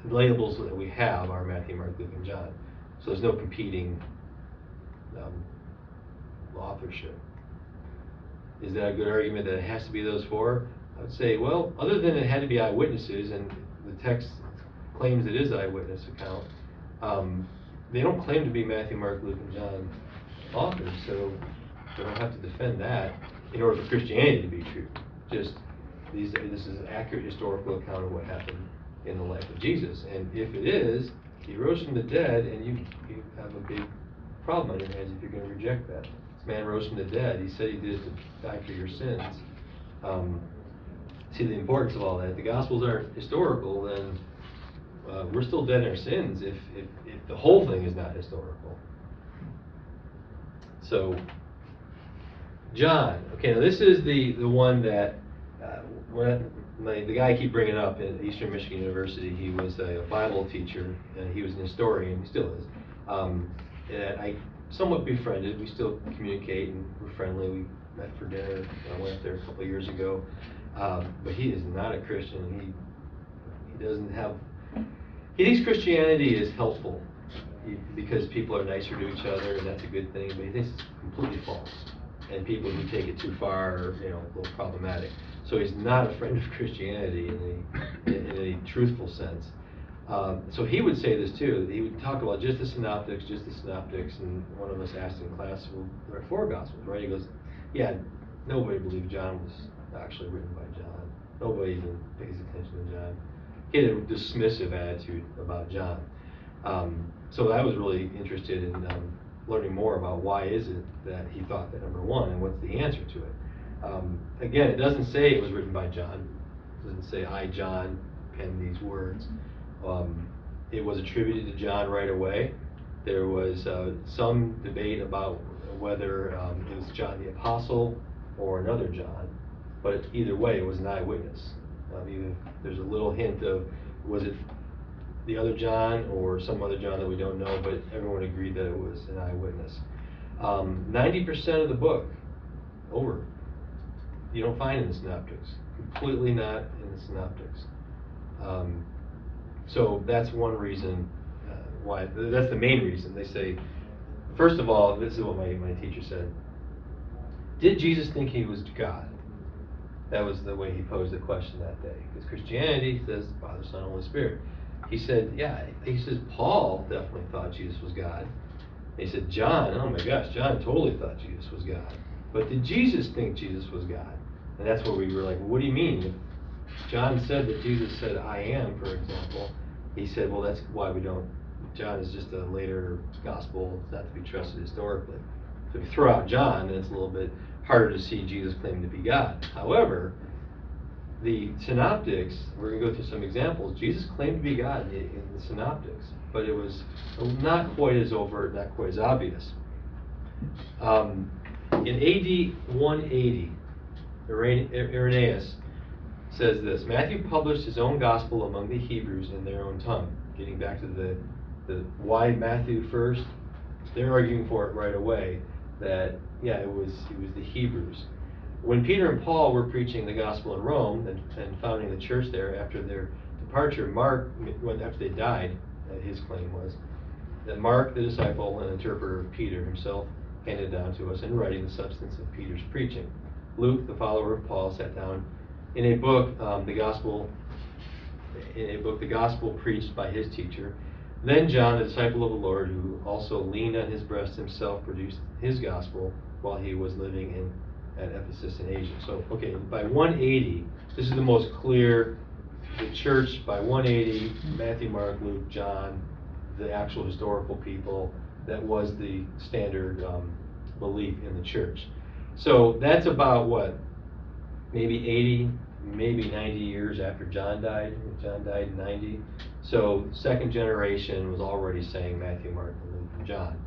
labels that we have are Matthew, Mark, Luke, and John. So there's no competing authorship. Is that a good argument that it has to be those four? I would say, well, other than it had to be eyewitnesses, and the text claims it is an eyewitness account, they don't claim to be Matthew, Mark, Luke, and John authors, so they don't have to defend that in order for Christianity to be true. Just this is an accurate historical account of what happened in the life of Jesus. And if it is, he rose from the dead, and you have a big problem on your hands if you're going to reject that. This man rose from the dead. He said he did it to die for your sins. See the importance of all that. If the Gospels aren't historical, then we're still dead in our sins if the whole thing is not historical. So, John. Okay, now this is the one that the guy I keep bringing up at Eastern Michigan University. He was a Bible teacher, and he was an historian. He still is. And I somewhat befriended. We still communicate, and we're friendly. We met for dinner. I went up there a couple of years ago. But he is not a Christian. He doesn't have. He thinks Christianity is helpful because people are nicer to each other, and that's a good thing. But he thinks it's completely false, and people who take it too far are, a little problematic. So he's not a friend of Christianity in a truthful sense. So he would say this too. He would talk about just the synoptics, and one of us asked in class, well, there are four Gospels, right? He goes, yeah, nobody believed John was actually written by John. Nobody even pays attention to John. He had a dismissive attitude about John. So I was really interested in learning more about why is it that he thought that, number one, and what's the answer to it. Again, it doesn't say it was written by John. It doesn't say, I, John, penned these words. It was attributed to John right away. There was some debate about whether it was John the Apostle or another John, but either way, it was an eyewitness. There's a little hint of, was it the other John or some other John that we don't know, but everyone agreed that it was an eyewitness. 90% of the book, you don't find in the synoptics. Completely not in the synoptics. So that's one reason why, that's the main reason. They say, first of all, this is what my teacher said. Did Jesus think he was God? That was the way he posed the question that day. Because Christianity says Father, Son, Holy Spirit. He said, yeah. He says, Paul definitely thought Jesus was God. And he said, John, oh my gosh, John totally thought Jesus was God. But did Jesus think Jesus was God? And that's where we were like, well, what do you mean? If John said that Jesus said, I am, for example, he said, well, that's why we don't. John is just a later gospel. It's not to be trusted historically. So if you throw out John, then it's a little bit harder to see Jesus claiming to be God. However, the synoptics, we're going to go through some examples. Jesus claimed to be God in the synoptics, but it was not quite as overt, not quite as obvious. In AD 180, Irenaeus says this: Matthew published his own gospel among the Hebrews in their own tongue. Getting back to the why Matthew first, they're arguing for it right away that, yeah, it was the Hebrews. When Peter and Paul were preaching the gospel in Rome and founding the church there after their departure, Mark, after they died, his claim was that Mark, the disciple and interpreter of Peter himself, handed down to us in writing the substance of Peter's preaching. Luke, the follower of Paul, sat down in a book, the gospel preached by his teacher, Then John, the disciple of the Lord, who also leaned on his breast himself, produced his gospel while he was living at Ephesus in Asia. So, okay, by 180, this is the most clear. The church by 180, Matthew, Mark, Luke, John, the actual historical people, that was the standard belief in the church. So that's about what, maybe 80, maybe 90 years after John died. John died in 90. So second generation was already saying Matthew, Mark, Luke, and John.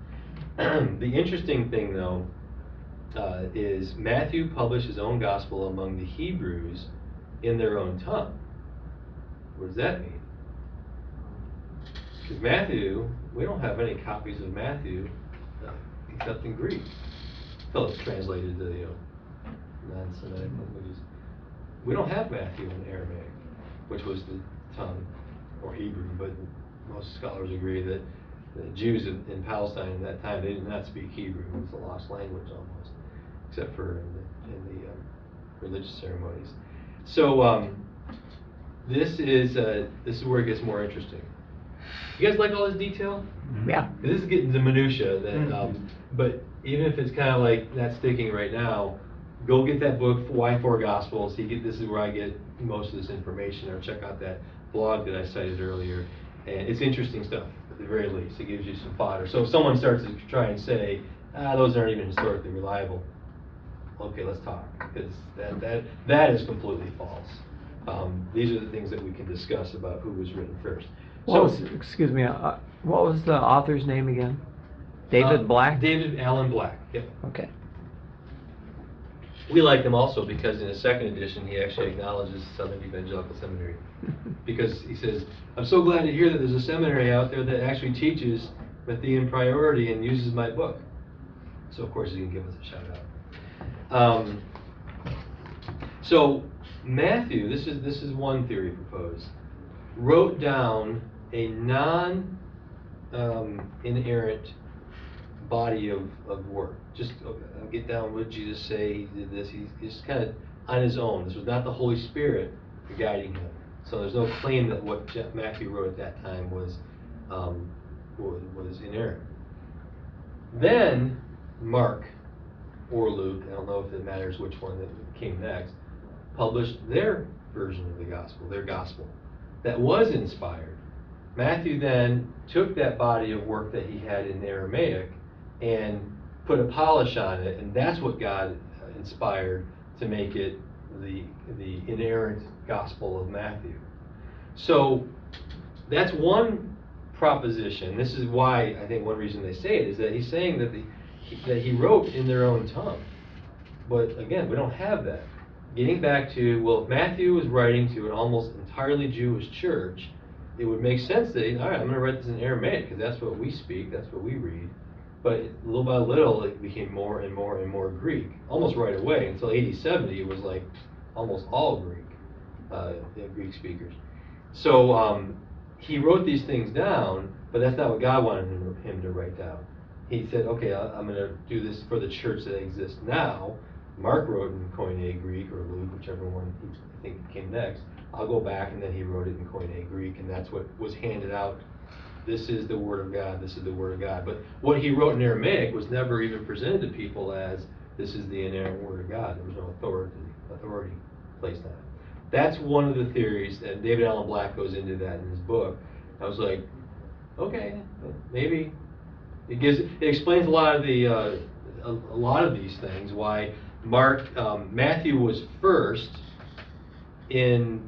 The interesting thing though is Matthew published his own gospel among the Hebrews in their own tongue. What does that mean? Because Matthew, we don't have any copies of Matthew except in Greek. Till it's translated to non-Semitic languages. We don't have Matthew in Aramaic, which was the tongue, or Hebrew, but most scholars agree that the Jews in Palestine at that time, they did not speak Hebrew. It was a lost language almost, except for in the religious ceremonies. So this is where it gets more interesting. You guys like all this detail? Yeah. This is getting to minutia, that, but even if it's kind of like not sticking right now, go get that book, Why Four Gospels. This is where I get most of this information, or check out that blog that I cited earlier. And it's interesting stuff, at the very least. It gives you some fodder. So if someone starts to try and say, those aren't even historically reliable, okay, let's talk, because that is completely false. These are the things that we can discuss about who was written first. Excuse me, what was the author's name again? David Black? David Allen Black, yep. Okay. We like him also because in his second edition, he actually acknowledges Southern Evangelical Seminary. Because he says, I'm so glad to hear that there's a seminary out there that actually teaches Matthean priority and uses my book. So of course he can give us a shout out. So Matthew, this is one theory proposed, wrote down a non-inerrant body of work. Just get down, what did Jesus say? He did this. He's just kind of on his own. This was not the Holy Spirit guiding him. So there's no claim that what Matthew wrote at that time was inerrant. Then Mark or Luke, I don't know if it matters which one that came next, published their version of the gospel, their gospel, that was inspired. Matthew then took that body of work that he had in Aramaic and put a polish on it, and that's what God inspired to make it the inerrant gospel of Matthew. So that's one proposition. This is why I think one reason they say it is that he's saying that he wrote in their own tongue. But again, we don't have that. Getting back to, well, if Matthew was writing to an almost entirely Jewish church, it would make sense that, all right, I'm going to write this in Aramaic because that's what we speak, that's what we read. But little by little, it became more and more and more Greek, almost right away. Until AD 70, it was like almost all Greek, Greek speakers. So he wrote these things down, but that's not what God wanted him to write down. He said, okay, I'm going to do this for the church that exists now. Mark wrote in Koine Greek, or Luke, whichever one I think came next. I'll go back, and then he wrote it in Koine Greek, and that's what was handed out. This is the Word of God, this is the Word of God. But what he wrote in Aramaic was never even presented to people as, this is the inerrant Word of God. There was no authority placed on it. That's one of the theories, and David Allen Black goes into that in his book. I was like, okay, maybe it explains a lot of these things, why Matthew was first and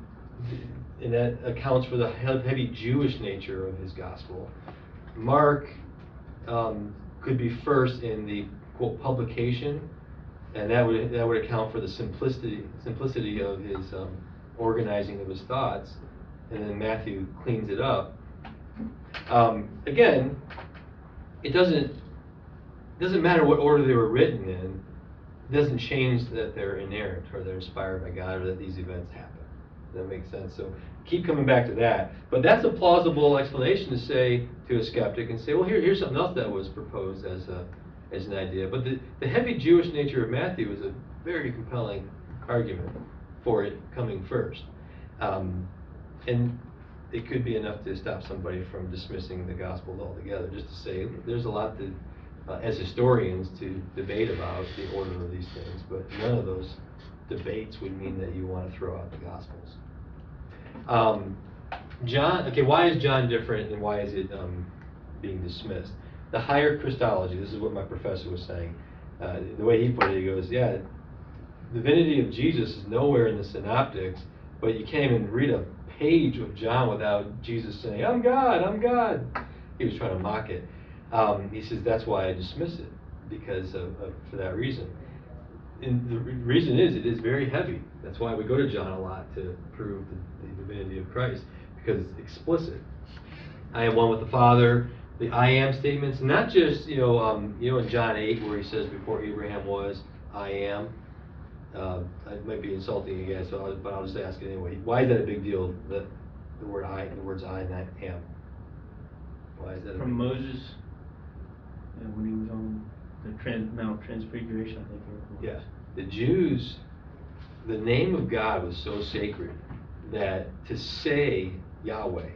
that accounts for the heavy Jewish nature of his gospel. Mark could be first in the quote publication, and that would account for the simplicity of his organizing of his thoughts, and then Matthew cleans it up. Again, it doesn't matter what order they were written in. It doesn't change that they're inerrant or they're inspired by God or that these events happen. Does that make sense? So keep coming back to that. But that's a plausible explanation to say to a skeptic and say, well, here's something else that was proposed as an idea. But the heavy Jewish nature of Matthew is a very compelling argument for it coming first. And it could be enough to stop somebody from dismissing the gospel altogether, just to say, there's a lot to, as historians, to debate about the order of these things, but none of those debates would mean that you want to throw out the gospels. John, okay, why is John different and why is it being dismissed? The higher Christology, this is what my professor was saying. The way he put it, he goes, yeah, the divinity of Jesus is nowhere in the synoptics, but you can't even read a page of John without Jesus saying, I'm God, I'm God. He was trying to mock it. He says, that's why I dismiss it, because for that reason. And the reason is, it is very heavy. That's why we go to John a lot to prove the divinity of Christ, because it's explicit. I am one with the Father. The I am statements, not just, in John 8 where he says before Abraham was, I am. It might be insulting you guys, but I'll just ask it anyway. Why is that a big deal, the word I, the words I and I am? Why is that From Moses, when he was on the Mount Transfiguration, I think it was. Yeah. The Jews, the name of God was so sacred that to say Yahweh,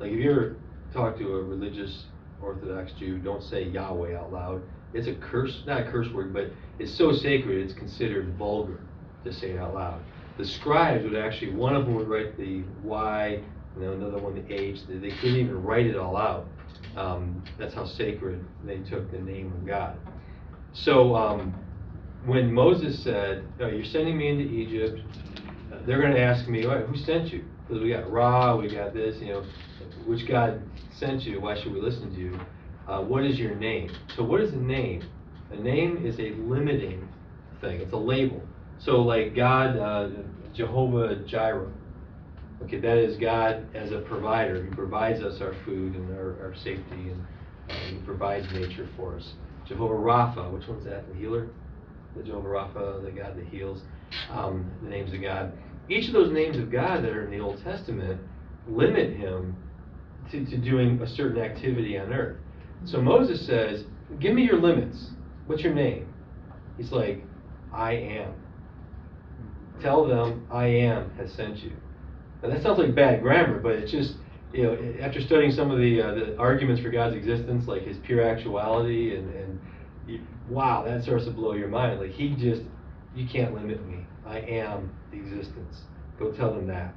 like if you ever talk to a religious Orthodox Jew, don't say Yahweh out loud. It's a curse, not a curse word, but it's so sacred it's considered vulgar to say it out loud. The scribes would actually, one of them would write the Y, another one the H. They couldn't even write it all out. That's how sacred they took the name of God. So when Moses said, you're sending me into Egypt, they're going to ask me, who sent you? Because we got Ra, we got this, which God sent you? Why should we listen to you? What is your name? So what is a name? A name is a limiting thing. It's a label. So like God, Jehovah Jireh. Okay, that is God as a provider. He provides us our food and our safety, and He provides nature for us. Jehovah Rapha, which one's that? The healer? The Jehovah Rapha, the God that heals. The names of God. Each of those names of God that are in the Old Testament limit Him to doing a certain activity on earth. So Moses says, give me your limits. What's your name? He's like, I am. Tell them I am has sent you. Now that sounds like bad grammar, but it's just, after studying some of the arguments for God's existence, like His pure actuality, wow, that starts to blow your mind. Like you can't limit me. I am the existence. Go tell them that.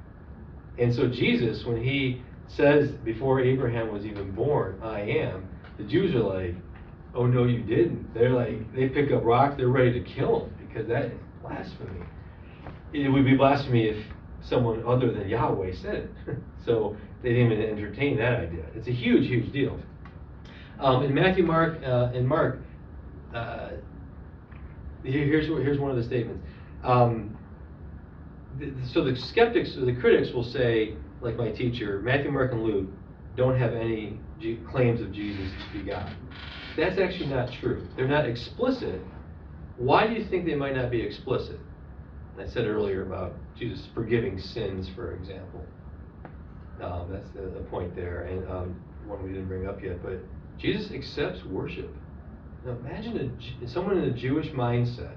And so Jesus, when He says before Abraham was even born, I am, the Jews are like, oh no you didn't. They're like, they pick up rocks, they're ready to kill Him, because that is blasphemy. It would be blasphemy if someone other than Yahweh said it. So they didn't even entertain that idea. It's a huge, huge deal. In Matthew, Mark, and Mark, here's one of the statements. So the skeptics, or the critics will say, like my teacher, Matthew, Mark, and Luke don't have any claims of Jesus to be God. That's actually not true. They're not explicit. Why do you think they might not be explicit? I said earlier about Jesus forgiving sins, for example. That's the point there, and one we didn't bring up yet, but Jesus accepts worship. Now imagine someone in a Jewish mindset,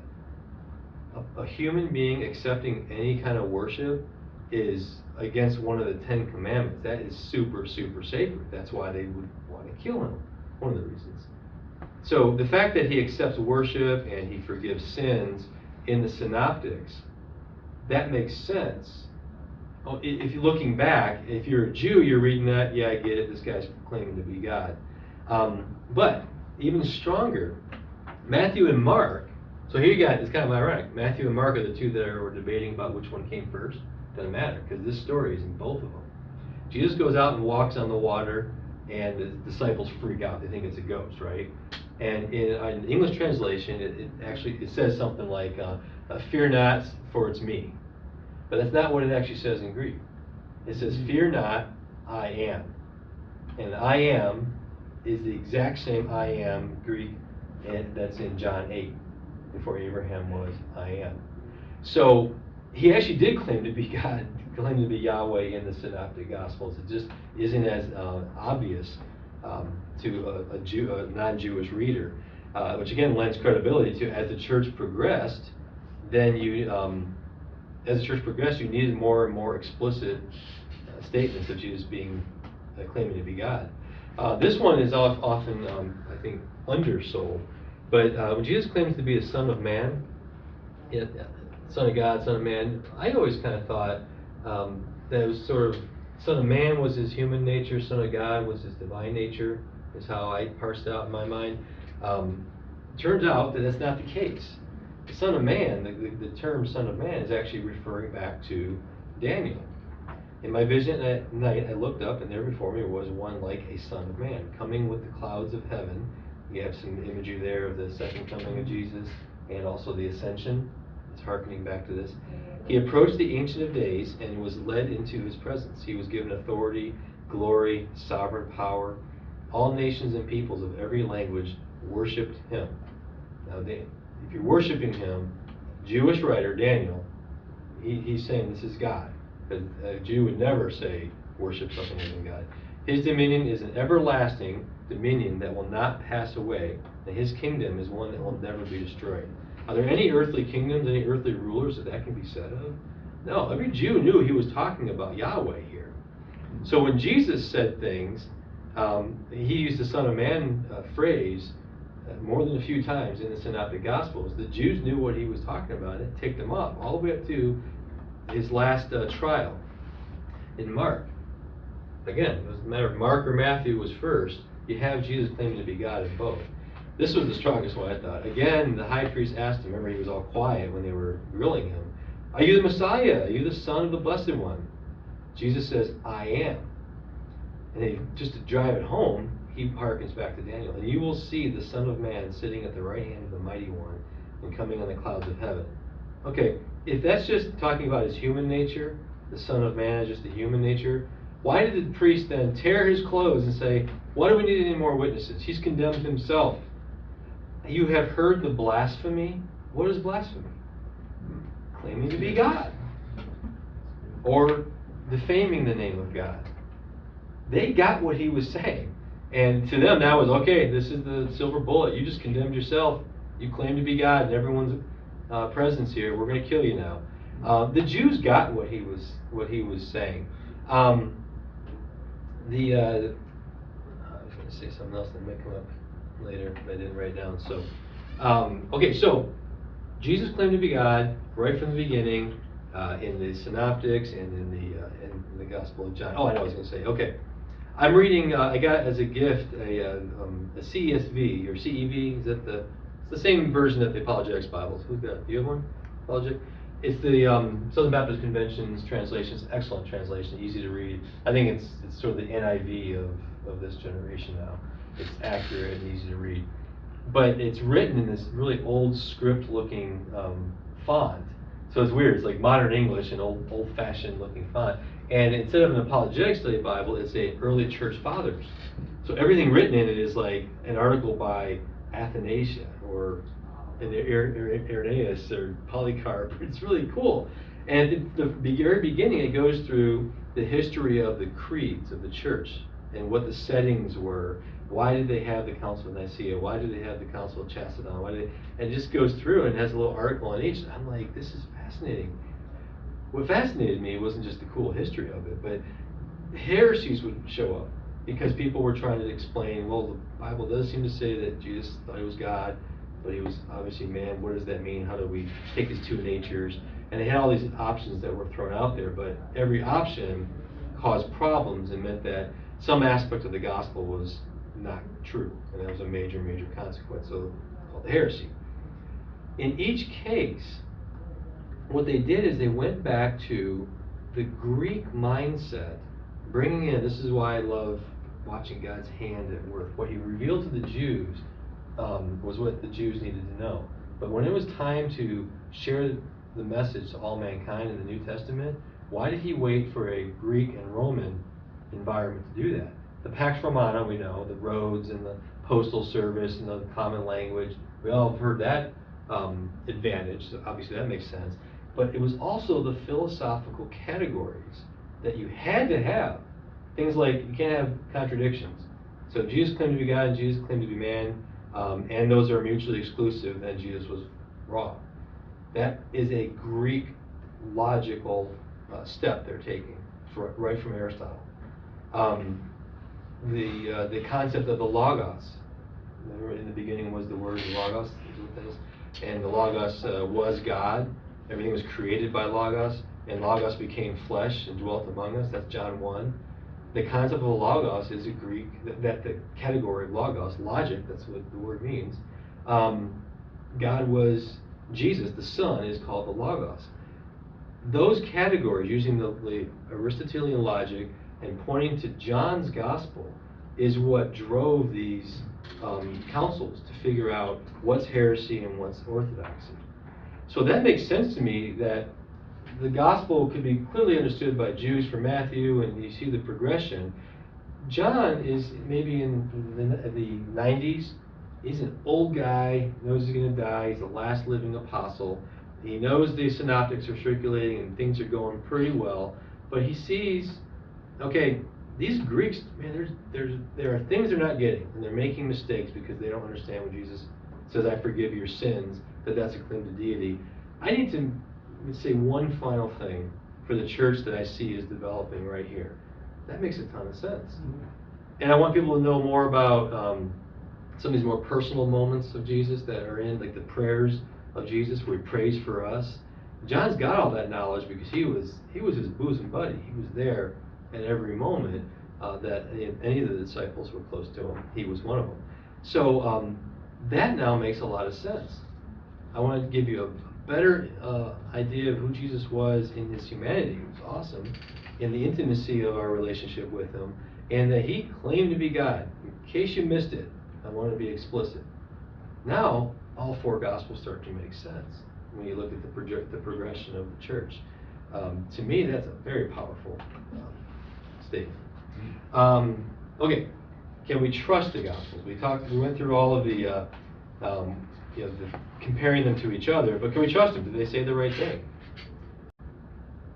a human being accepting any kind of worship is against one of the 10 commandments. That is super, super sacred. That's why they would want to kill Him, one of the reasons. So the fact that He accepts worship and He forgives sins in the synoptics, that makes sense. If you're looking back, if you're a Jew, you're reading that, yeah, I get it, this guy's claiming to be God. But even stronger, Matthew and Mark, so here you got, it's kind of ironic, Matthew and Mark are the two that were debating about which one came first. Doesn't matter, because this story is in both of them. Jesus goes out and walks on the water, and the disciples freak out. They think it's a ghost, right? And in an English translation, it says something like, fear not, for it's me. But that's not what it actually says in Greek. It says, fear not, I am. And I am is the exact same I am Greek that's in John 8. Before Abraham was, I am. So He actually did claim to be God, claim to be Yahweh in the Synoptic Gospels. It just isn't as obvious to a non-Jewish reader, which again lends credibility to, as the church progressed, then you needed more and more explicit statements of Jesus being claiming to be God. This one is often, I think, undersold. But when Jesus claims to be the Son of Man, Son of God, Son of Man, I always kind of thought that it was sort of Son of Man was his human nature, Son of God was his divine nature, is how I parsed out in my mind. Turns out that that's not the case. The Son of Man, the term Son of Man, is actually referring back to Daniel. In my vision at night, I looked up, and there before me was one like a Son of Man, coming with the clouds of heaven. You have some imagery there of the second coming of Jesus, and also the ascension. It's hearkening back to this. He approached the Ancient of Days and was led into his presence. He was given authority, glory, sovereign power. All nations and peoples of every language worshipped him. Now, if you're worshiping him, Jewish writer Daniel, he's saying this is God. Because a Jew would never say, worship something other than God. His dominion is an everlasting dominion that will not pass away, and his kingdom is one that will never be destroyed. Are there any earthly kingdoms, any earthly rulers that can be said of? No, every Jew knew he was talking about Yahweh here. So when Jesus said things, he used the Son of Man phrase more than a few times in the Synoptic Gospels. The Jews knew what he was talking about, and it ticked them off, all the way up to his last trial in Mark. Again, it was a matter of Mark or Matthew was first. You have Jesus claiming to be God in both. This was the strongest one, I thought. Again, the high priest asked him, remember he was all quiet when they were grilling him, are you the Messiah? Are you the Son of the Blessed One? Jesus says, I am. And then just to drive it home, he harkens back to Daniel. And you will see the Son of Man sitting at the right hand of the Mighty One and coming on the clouds of heaven. Okay, if that's just talking about his human nature, the Son of Man is just the human nature, why did the priest then tear his clothes and say, why do we need any more witnesses? He's condemned himself. You have heard the blasphemy. What is blasphemy? Claiming to be God. Or defaming the name of God. They got what he was saying. And to them that was, okay, this is the silver bullet. You just condemned yourself. You claim to be God in everyone's presence here. We're going to kill you now. The Jews got what he was saying. I was going to say something else that might come up later, but I didn't write it down. So, okay, so Jesus claimed to be God right from the beginning in the Synoptics and in the Gospel of John. Oh, I know what I was going to say. Okay, I'm reading. I got as a gift a CESV or CEV. Is that it's the same version of the Apologetics Bibles? Who's got? Do you have one? Apologetic. It's the Southern Baptist Convention's translation. It's an excellent translation, easy to read. I think it's sort of the NIV of this generation now. It's accurate and easy to read. But it's written in this really old script-looking font. So it's weird. It's like modern English and old-fashioned looking font. And instead of an apologetic study Bible, it's a early church fathers. So everything written in it is like an article by Athanasius or Irenaeus or Polycarp. It's really cool. And at the very beginning, it goes through the history of the creeds of the church and what the settings were. Why did they have the Council of Nicaea? Why did they have the Council of Chalcedon? And it just goes through and has a little article on each. I'm like, this is fascinating. What fascinated me wasn't just the cool history of it, but heresies would show up because people were trying to explain, well, the Bible does seem to say that Jesus thought he was God, but he was obviously man. What does that mean? How do we take his two natures? And they had all these options that were thrown out there, but every option caused problems and meant that some aspect of the gospel was not true, and that was a major, major consequence, so called the heresy. In each case, what they did is they went back to the Greek mindset, bringing in, this is why I love watching God's hand at work. What he revealed to the Jews was what the Jews needed to know. But when it was time to share the message to all mankind in the New Testament, why did he wait for a Greek and Roman environment to do that? The Pax Romana, we know, the roads and the postal service and the common language, we all have heard that advantage, so obviously that makes sense. But it was also the philosophical categories that you had to have. Things like, you can't have contradictions. So if Jesus claimed to be God and Jesus claimed to be man, and those are mutually exclusive, then Jesus was wrong. That is a Greek logical step they're taking. right from Aristotle. The concept of the logos. Remember, in the beginning was the word, logos, is what that is. And the logos was God. Everything was created by logos, and logos became flesh and dwelt among us. That's John 1. The concept of a logos is a Greek, that the category of logos, logic, that's what the word means. God was, Jesus, the Son, is called the logos. Those categories, using the Aristotelian logic and pointing to John's gospel, is what drove these councils to figure out what's heresy and what's orthodoxy. So that makes sense to me, that the gospel could be clearly understood by Jews from Matthew, and you see the progression. John is maybe in the 90s. He's an old guy, knows he's going to die. He's the last living apostle. He knows the synoptics are circulating and things are going pretty well, but he sees, okay, these Greeks, man, there are things they're not getting, and they're making mistakes because they don't understand when Jesus says, I forgive your sins, that's a claim to deity. I need to say one final thing for the church that I see is developing right here. That makes a ton of sense. And I want people to know more about some of these more personal moments of Jesus that are in, like the prayers of Jesus where he prays for us. John's got all that knowledge because he was his bosom buddy. He was there at every moment that any of the disciples were close to him. He was one of them. So that now makes a lot of sense. I want to give you a better idea of who Jesus was in his humanity. It was awesome. In the intimacy of our relationship with him, and that he claimed to be God. In case you missed it, I want to be explicit. Now, all four Gospels start to make sense when you look at the progression of the church. To me, that's a very powerful statement. Okay, can we trust the Gospels? We went through all of the comparing them to each other, but can we trust them? Did they say the right thing?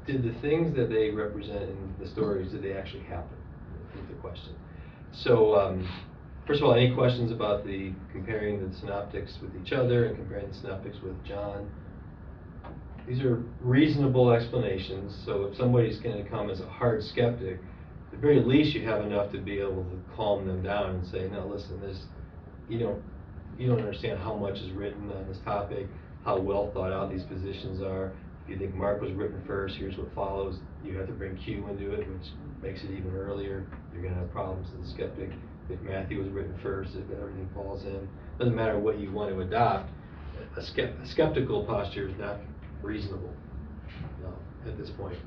Did the things that they represent in the stories, did they actually happen? Is the question. So, first of all, any questions about comparing the synoptics with each other and comparing the synoptics with John? These are reasonable explanations, so if somebody's going to come as a hard skeptic, at the very least you have enough to be able to calm them down and say, no, listen, you don't understand how much is written on this topic, how well thought out these positions are. If you think Mark was written first, here's what follows. You have to bring Q into it, which makes it even earlier. You're going to have problems as a skeptic. If Matthew was written first, if everything falls in, doesn't matter what you want to adopt. A skeptical posture is not reasonable at this point.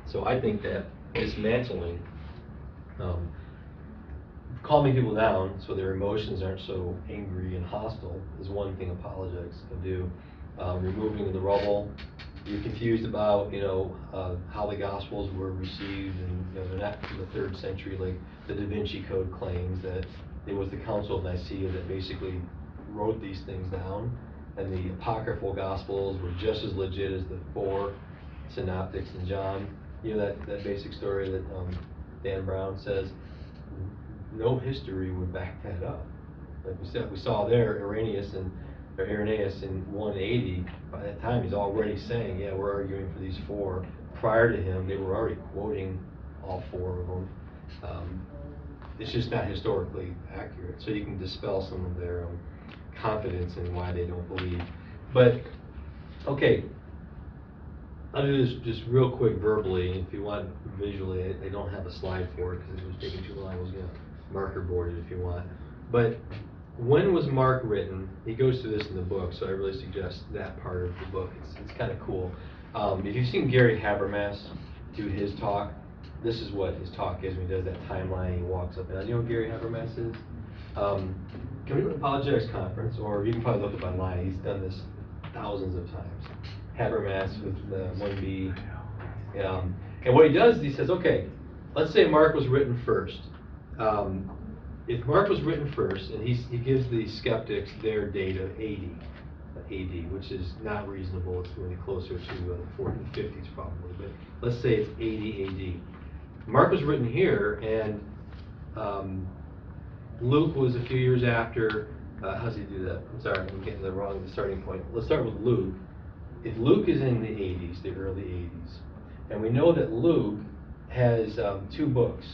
So I think that dismantling, calming people down so their emotions aren't so angry and hostile is one thing apologetics can do. Removing the rubble. You're confused about, how the Gospels were received, and they're not from the 3rd century like the Da Vinci Code claims, that it was the Council of Nicaea that basically wrote these things down, and the apocryphal Gospels were just as legit as the 4 synoptics and John. That basic story that Dan Brown says, no history would back that up. Like we saw there, Irenaeus in 180, by that time he's already saying, yeah, we're arguing for these 4. Prior to him, they were already quoting all 4 of them. It's just not historically accurate, so you can dispel some of their confidence in why they don't believe. But, okay, I'll do this just real quick verbally. If you want visually, I don't have a slide for it because it was taking too long. I was going to marker board it if you want. But when was Mark written? He goes through this in the book, so I really suggest that part of the book. It's kind of cool. If you've seen Gary Habermas do his talk, this is what his talk is when he does that timeline. He walks up and you know what Gary Habermas is? Come to the Apologetics Conference, or you can probably look up online. He's done this thousands of times. Habermas with 1B. And what he does is he says, okay, let's say Mark was written first. If Mark was written first, and he gives the skeptics their date of 80 AD, which is not reasonable. It's really closer to the 40s and 50s probably, but let's say it's 80 AD. Mark was written here, and Luke was a few years after. How does he do that? I'm sorry, I'm getting the starting point. Let's start with Luke. If Luke is in the 80s, the early 80s, And we know that Luke has 2 books,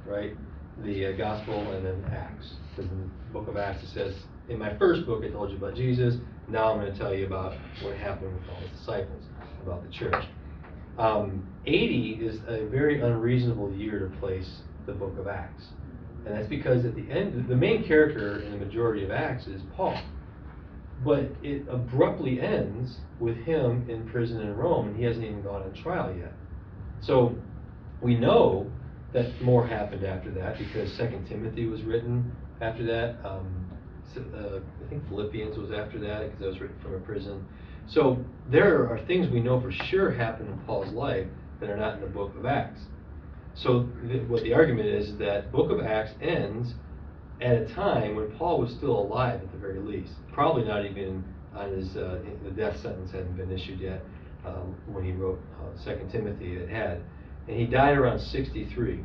right? The Gospel and then Acts. Because in the book of Acts it says, in my first book I told you about Jesus, now I'm going to tell you about what happened with all his disciples, about the church. 80 is a very unreasonable year to place the book of Acts. And that's because at the end, the main character in the majority of Acts is Paul. But it abruptly ends with him in prison in Rome, and he hasn't even gone on trial yet. So we know that more happened after that because 2 Timothy was written after that. I think Philippians was after that because that was written from a prison. So there are things we know for sure happened in Paul's life that are not in the book of Acts. So what the argument is that book of Acts ends at a time when Paul was still alive at the very least. Probably not even on his, the death sentence hadn't been issued yet when he wrote 2 Timothy, it had. And he died around 63.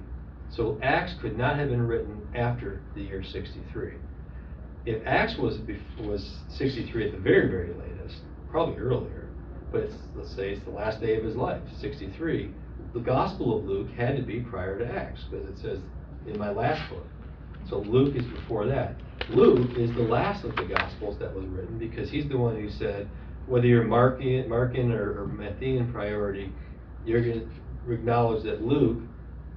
So Acts could not have been written after the year 63. If Acts was 63 at the very, very latest, probably earlier, but let's say it's the last day of his life, 63, the Gospel of Luke had to be prior to Acts, because it says, in my last book. So Luke is before that. Luke is the last of the Gospels that was written, because he's the one who said, whether you're Markan or Matthean priority, you're going to acknowledge that Luke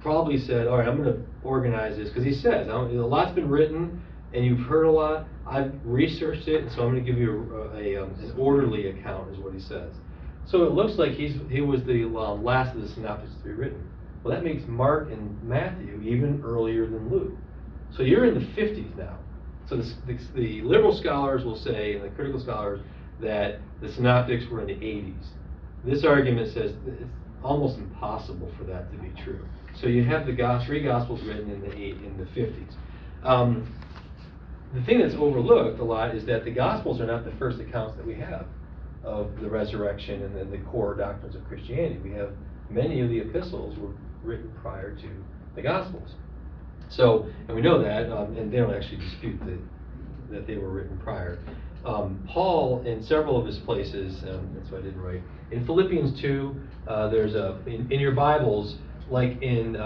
probably said, all right, I'm going to organize this, because he says, a lot's been written, and you've heard a lot. I've researched it, and so I'm going to give you an orderly account, is what he says. So it looks like he was the last of the synoptics to be written. Well, that makes Mark and Matthew even earlier than Luke. So you're in the 50s now. So the liberal scholars will say, and the critical scholars, that the synoptics were in the 80s. This argument says that it's almost impossible for that to be true. So you have the 3 Gospels written in the 50s. The thing that's overlooked a lot is that the Gospels are not the first accounts that we have of the resurrection and then the core doctrines of Christianity. We have many of the epistles were written prior to the Gospels. So, and we know that, and they don't actually dispute that they were written prior. Paul, in several of his places, that's what I didn't write, in Philippians 2, there's in your Bibles, like in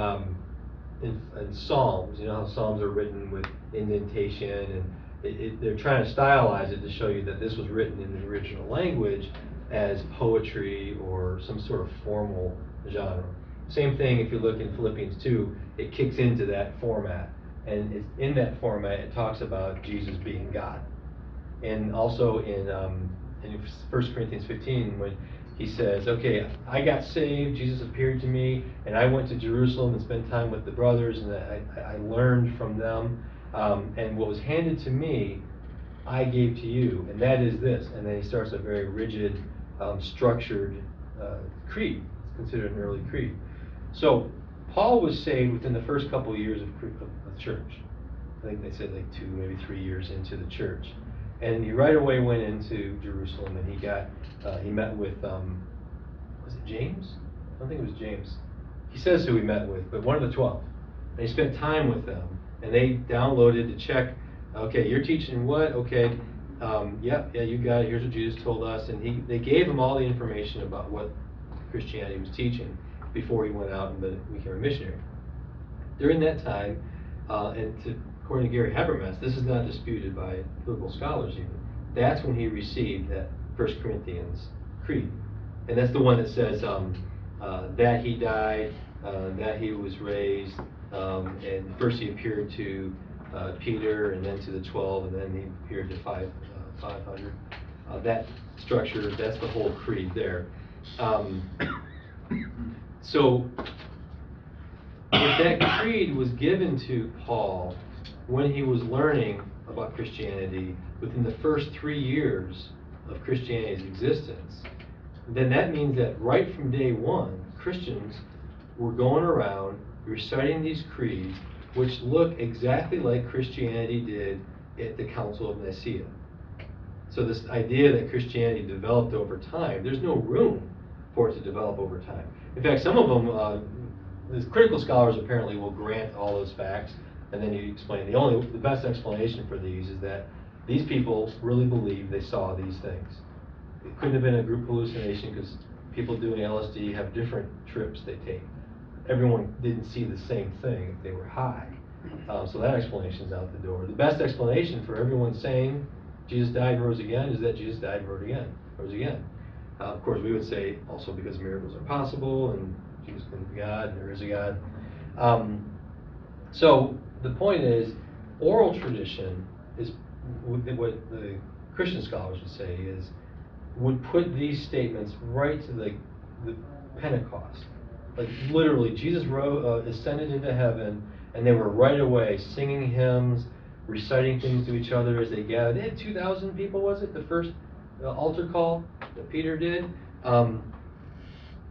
Psalms, you know how Psalms are written with indentation, and they're trying to stylize it to show you that this was written in the original language as poetry or some sort of formal genre. Same thing if you look in Philippians 2, it kicks into that format. And it's in that format, it talks about Jesus being God. And also in 1 Corinthians 15, when he says, okay, I got saved, Jesus appeared to me, and I went to Jerusalem and spent time with the brothers, and I learned from them. And what was handed to me, I gave to you, and that is this. And then he starts a very rigid, structured creed. It's considered an early creed. So Paul was saved within the first couple of years of church. I think they said like 2, maybe 3 years into the church. And he right away went into Jerusalem, and he met with, was it James? I don't think it was James. He says who he met with, but one of the 12. And he spent time with them, and they downloaded to check, okay, you're teaching what? Okay, yeah, you got it. Here's what Jesus told us. And they gave him all the information about what Christianity was teaching before he went out and became a missionary. During that time, according to Gary Habermas, this is not disputed by biblical scholars even, that's when he received that 1 Corinthians creed. And that's the one that says that he died, that he was raised, and first he appeared to Peter, and then to the 12, and then he appeared to 500. That structure, that's the whole creed there. So, if that creed was given to Paul when he was learning about Christianity within the first 3 years of Christianity's existence, then that means that right from day one, Christians were going around reciting these creeds, which look exactly like Christianity did at the Council of Nicaea. So this idea that Christianity developed over time, there's no room for it to develop over time. In fact, some of them, the critical scholars apparently will grant all those facts, and then you explain. The best explanation for these is that these people really believe they saw these things. It couldn't have been a group hallucination because people doing LSD have different trips they take. Everyone didn't see the same thing if they were high. So that explanation's out the door. The best explanation for everyone saying Jesus died and rose again is that Jesus died and rose again. Of course, we would say also because miracles are possible and Jesus is God and there is a God. So the point is, oral tradition is what the Christian scholars would say is, would put these statements right to the Pentecost. Like literally, Jesus ascended into heaven, and they were right away singing hymns, reciting things to each other as they gathered. They had 2,000 people, was it? The first altar call that Peter did.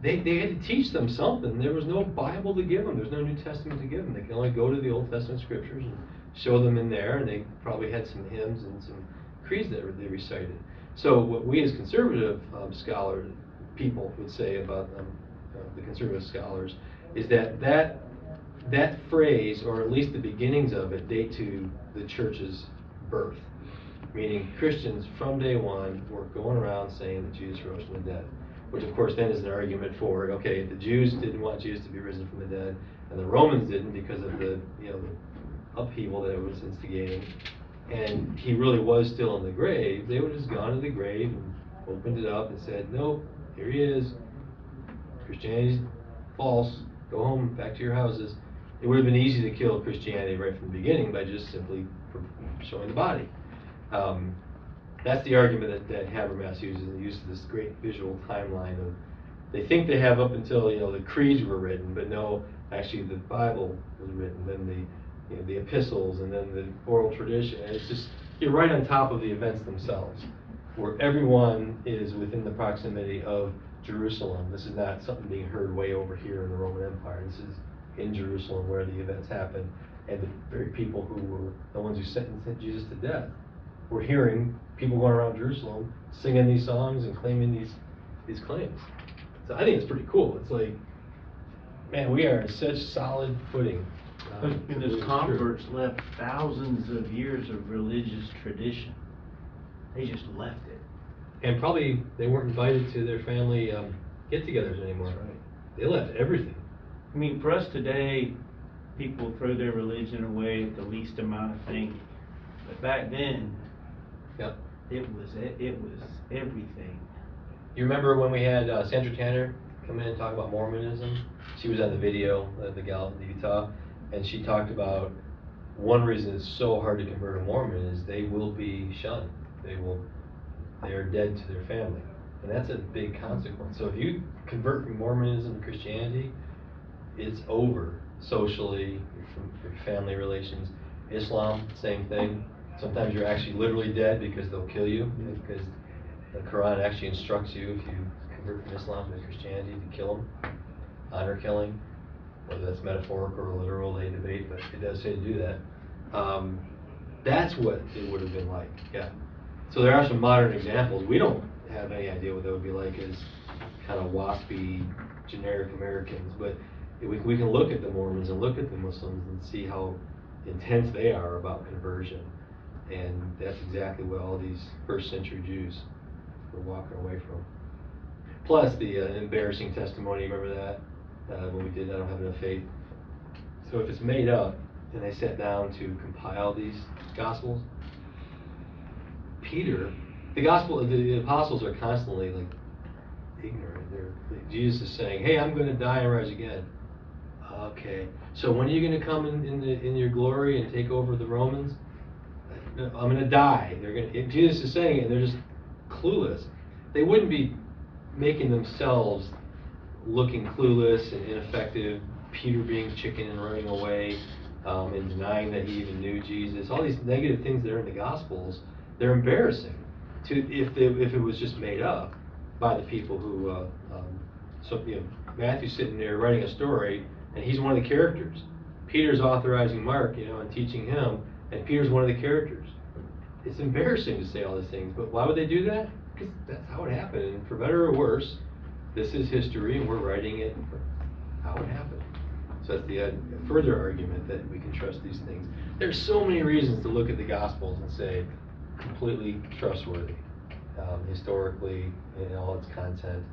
They had to teach them something. There was no Bible to give them. There's no New Testament to give them. They can only go to the Old Testament scriptures and show them in there, and they probably had some hymns and some creeds that they recited. So what we as conservative scholar people would say about the conservative scholars is that phrase, or at least the beginnings of it, date to the church's birth. Meaning Christians from day one were going around saying that Jesus rose from the dead. Which of course then is an argument for, okay, the Jews didn't want Jesus to be risen from the dead, and the Romans didn't because of the upheaval that it was instigating, and he really was still in the grave. They would have just gone to the grave and opened it up and said, nope, here he is. Christianity's false. Go home, back to your houses. It would have been easy to kill Christianity right from the beginning by just simply showing the body. That's the argument that Habermas uses. It uses this great visual timeline of, they think they have up until the creeds were written, but no, actually the Bible was written, then the epistles, and then the oral tradition. And it's just, you're right on top of the events themselves, where everyone is within the proximity of Jerusalem. This is not something being heard way over here in the Roman Empire. This is in Jerusalem where the events happened, and the very people who were the ones who sentenced Jesus to death. We're hearing people going around Jerusalem singing these songs and claiming these claims. So I think it's pretty cool. It's like, man, we are in such solid footing. And those converts left thousands of years of religious tradition. They just left it. And probably they weren't invited to their family get-togethers anymore. That's right. They left everything. I mean, for us today, people throw their religion away at the least amount of things. But back then, Yep. it was everything. You remember when we had Sandra Tanner come in and talk about Mormonism? She was on the video, the gal in Utah, and she talked about one reason it's so hard to convert a Mormon is they will be shunned. They are dead to their family. And that's a big consequence. So if you convert from Mormonism to Christianity, it's over socially, your family relations. Islam, same thing. Sometimes you're actually literally dead because they'll kill you, because the Quran actually instructs you, if you convert from Islam to Christianity, to kill them, honor killing. Whether that's metaphorical or literal, they debate, but it does say to do that. That's what it would have been like, yeah. So there are some modern examples. We don't have any idea what that would be like as kind of waspy, generic Americans, but we can look at the Mormons and look at the Muslims and see how intense they are about conversion. And that's exactly what all these first century Jews were walking away from. Plus the embarrassing testimony, remember that? When we did I Don't Have Enough Faith. So if it's made up and they sat down to compile these Gospels, Peter, the apostles are constantly like ignorant. Jesus is saying, hey, I'm going to die and rise again. Okay, so when are you going to come in your glory and take over the Romans? I'm going to die. Jesus is saying it, and they're just clueless. They wouldn't be making themselves looking clueless and ineffective. Peter being chicken and running away, and denying that he even knew Jesus. All these negative things that are in the Gospels, they're embarrassing. If it was just made up by the people who, Matthew's sitting there writing a story, and he's one of the characters. Peter's authorizing Mark, and teaching him, and Peter's one of the characters. It's embarrassing to say all these things, but why would they do that? Because that's how it happened, and for better or worse, this is history, and we're writing it for how it happened. So that's the further argument that we can trust these things. There's so many reasons to look at the Gospels and say, completely trustworthy, historically, in all its content.